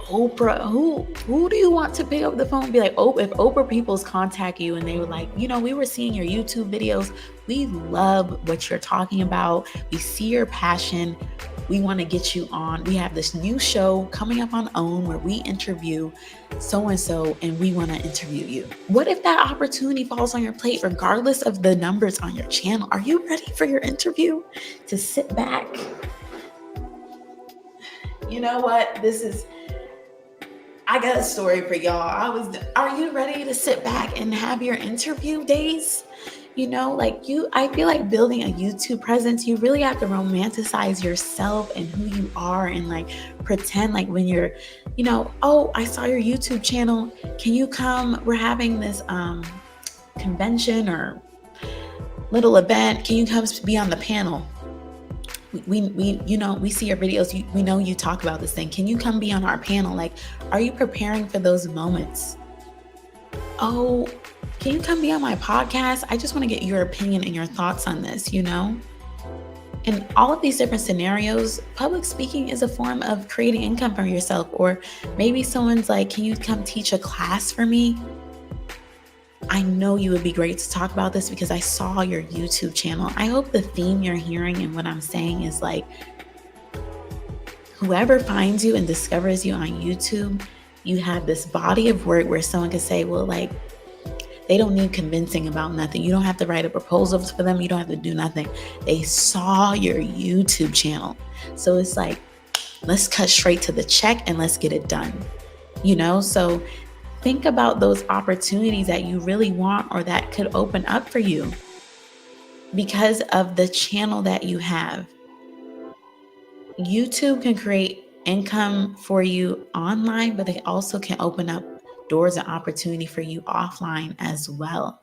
Oprah, who do you want to pick up the phone and be like, oh, if Oprah Peoples contact you and they were like, we were seeing your YouTube videos. We love what you're talking about. We see your passion. We want to get you on. We have this new show coming up on OWN where we interview so-and-so and we want to interview you. What if that opportunity falls on your plate regardless of the numbers on your channel? Are you ready for your interview? To sit back? You know what? I got a story for y'all. Are you ready to sit back and have your interview days? I feel like building a YouTube presence, you really have to romanticize yourself and who you are and like pretend like when you're, oh, I saw your YouTube channel. Can you come? We're having this convention or little event. Can you come be on the panel? We see your videos. We know you talk about this thing. Can you come be on our panel? Like, are you preparing for those moments? Oh, can you come be on my podcast? I just want to get your opinion and your thoughts on this, In all of these different scenarios, public speaking is a form of creating income for yourself. Or maybe someone's like, can you come teach a class for me? I know you would be great to talk about this because I saw your YouTube channel. I hope the theme you're hearing and what I'm saying is like, whoever finds you and discovers you on YouTube, you have this body of work where someone could say, well, like, they don't need convincing about nothing. You don't have to write a proposal for them. You don't have to do nothing. They saw your YouTube channel. So it's like, let's cut straight to the check and let's get it done. So think about those opportunities that you really want or that could open up for you because of the channel that you have. YouTube can create income for you online, but they also can open up doors and opportunity for you offline as well.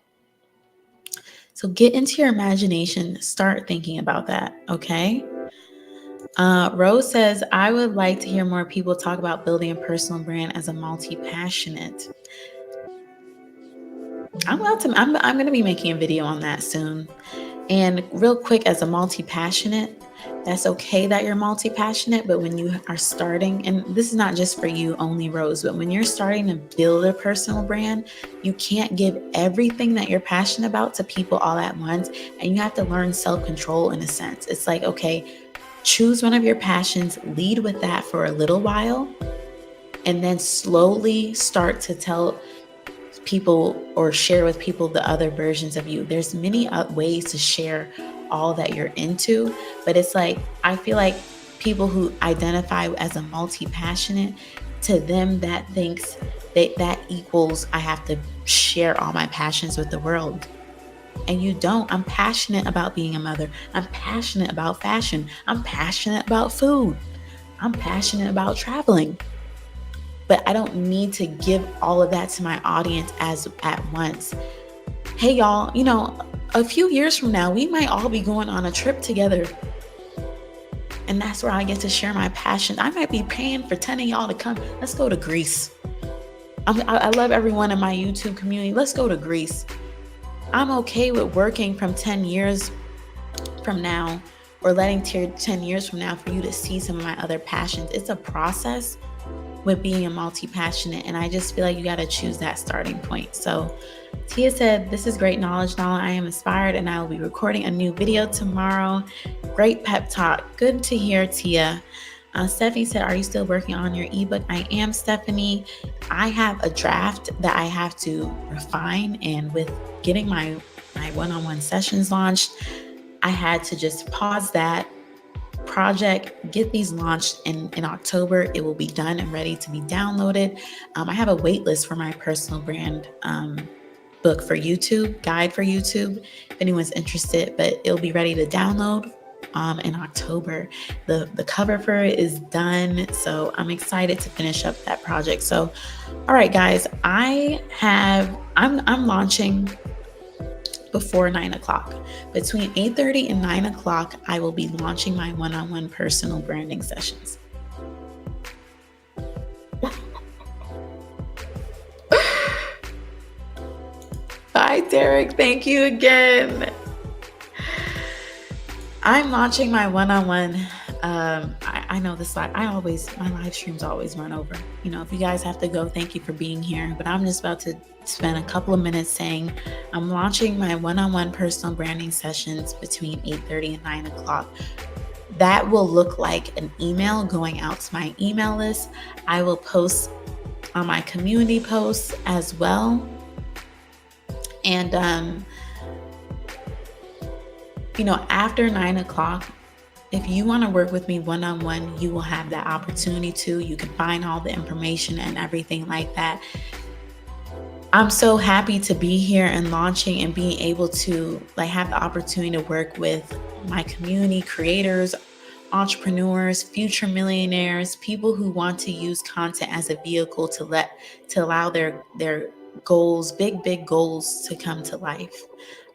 So get into your imagination, start thinking about that, okay? Rose says, I would like to hear more people talk about building a personal brand as a multi-passionate. I'm going to be making a video on that soon. And real quick, as a multi-passionate, that's okay that you're multi-passionate, but when you are starting, and this is not just for you only, Rose, but when you're starting to build a personal brand, you can't give everything that you're passionate about to people all at once, and you have to learn self-control in a sense. It's like, okay, choose one of your passions, lead with that for a little while, and then slowly start to tell people or share with people the other versions of you. There's many ways to share all that you're into. But it's like, I feel like people who identify as a multi-passionate, to them that thinks that equals I have to share all my passions with the world. And you don't. I'm passionate about being a mother. I'm passionate about fashion. I'm passionate about food. I'm passionate about traveling. But I don't need to give all of that to my audience as at once. Hey y'all, a few years from now, we might all be going on a trip together. And that's where I get to share my passion. I might be paying for 10 of y'all to come. Let's go to Greece. I love everyone in my YouTube community. Let's go to Greece. I'm okay with working from 10 years from now, or letting 10 years from now for you to see some of my other passions. It's a process with being a multi-passionate, and I just feel like you got to choose that starting point. So Tia said, this is great knowledge, Nala. I am inspired and I will be recording a new video tomorrow. Great pep talk. Good to hear, Tia. Stephanie said, are you still working on your ebook? I am, Stephanie. I have a draft that I have to refine, and with getting my one-on-one sessions launched, I had to just pause that project, get these launched in October. It will be done and ready to be downloaded. I have a wait list for my personal brand book for YouTube, guide for YouTube, if anyone's interested, but it'll be ready to download in October. The cover for it is done, so I'm excited to finish up that project. So, all right, guys, I'm launching before 9 o'clock. Between 8:30 and 9 o'clock, I will be launching my one-on-one personal branding sessions. Bye, Derek. Thank you again. I'm launching my one-on-one. I know this my live streams always run over. If you guys have to go, thank you for being here. But I'm just about to spend a couple of minutes saying I'm launching my one-on-one personal branding sessions between 8:30 and 9 o'clock. That will look like an email going out to my email list. I will post on my community posts as well. And, after 9 o'clock, if you want to work with me one-on-one, you will have that opportunity to. You can find all the information and everything like that. I'm so happy to be here and launching and being able to have the opportunity to work with my community, creators, entrepreneurs, future millionaires, people who want to use content as a vehicle to allow their goals, big goals, to come to life.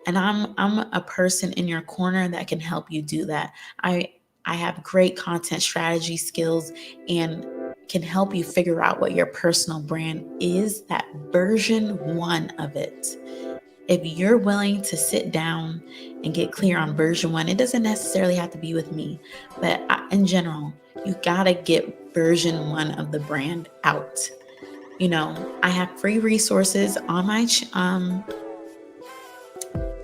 And I'm a person in your corner that can help you do that. I have great content strategy skills and can help you figure out what your personal brand is, that version 1 of it. If you're willing to sit down and get clear on version 1, it doesn't necessarily have to be with me, but in general, you gotta get version 1 of the brand out. I have free resources on my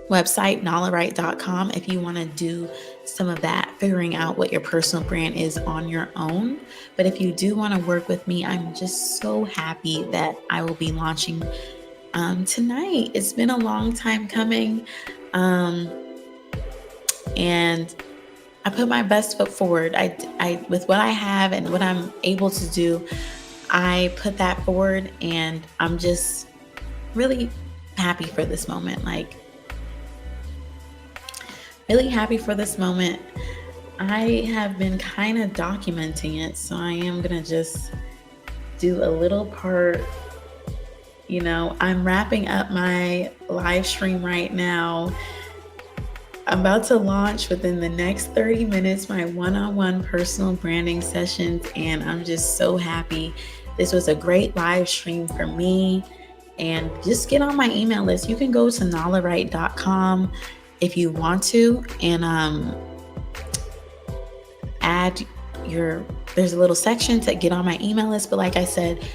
website, nalawright.com, if you want to do some of that, figuring out what your personal brand is on your own. But if you do want to work with me, I'm just so happy that I will be launching tonight. It's been a long time coming, and I put my best foot forward. I with what I have and what I'm able to do, I put that forward, and I'm just really happy for this moment. Really happy for this moment. I have been kind of documenting it, so I am gonna just do a little part. I'm wrapping up my live stream right now. I'm about to launch within the next 30 minutes my one-on-one personal branding sessions, and I'm just so happy. This was a great live stream for me, and just get on my email list. You can go to nalawright.com if you want to, and there's a little section to get on my email list. But like I said,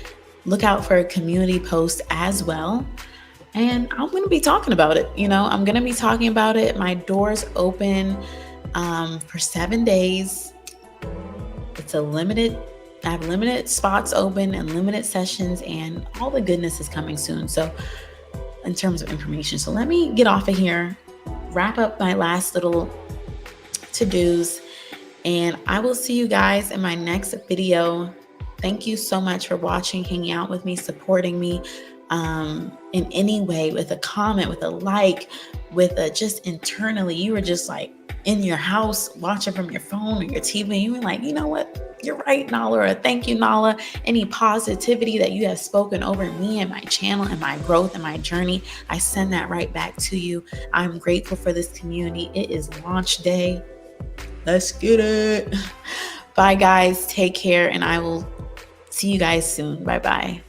look out for a community post as well. And I'm going to be talking about it. I'm going to be talking about it. My doors open for 7 days. I have limited spots open and limited sessions, and all the goodness is coming soon. So in terms of information, so let me get off of here, wrap up my last little to-dos. And I will see you guys in my next video. Thank you so much for watching, hanging out with me, supporting me in any way, with a comment, with a like, with a just internally. You were just like in your house watching from your phone or your TV. You were like, you know what? You're right, Nala, or thank you, Nala. Any positivity that you have spoken over me and my channel and my growth and my journey, I send that right back to you. I'm grateful for this community. It is launch day. Let's get it. Bye, guys. Take care, and I will see you guys soon. Bye-bye.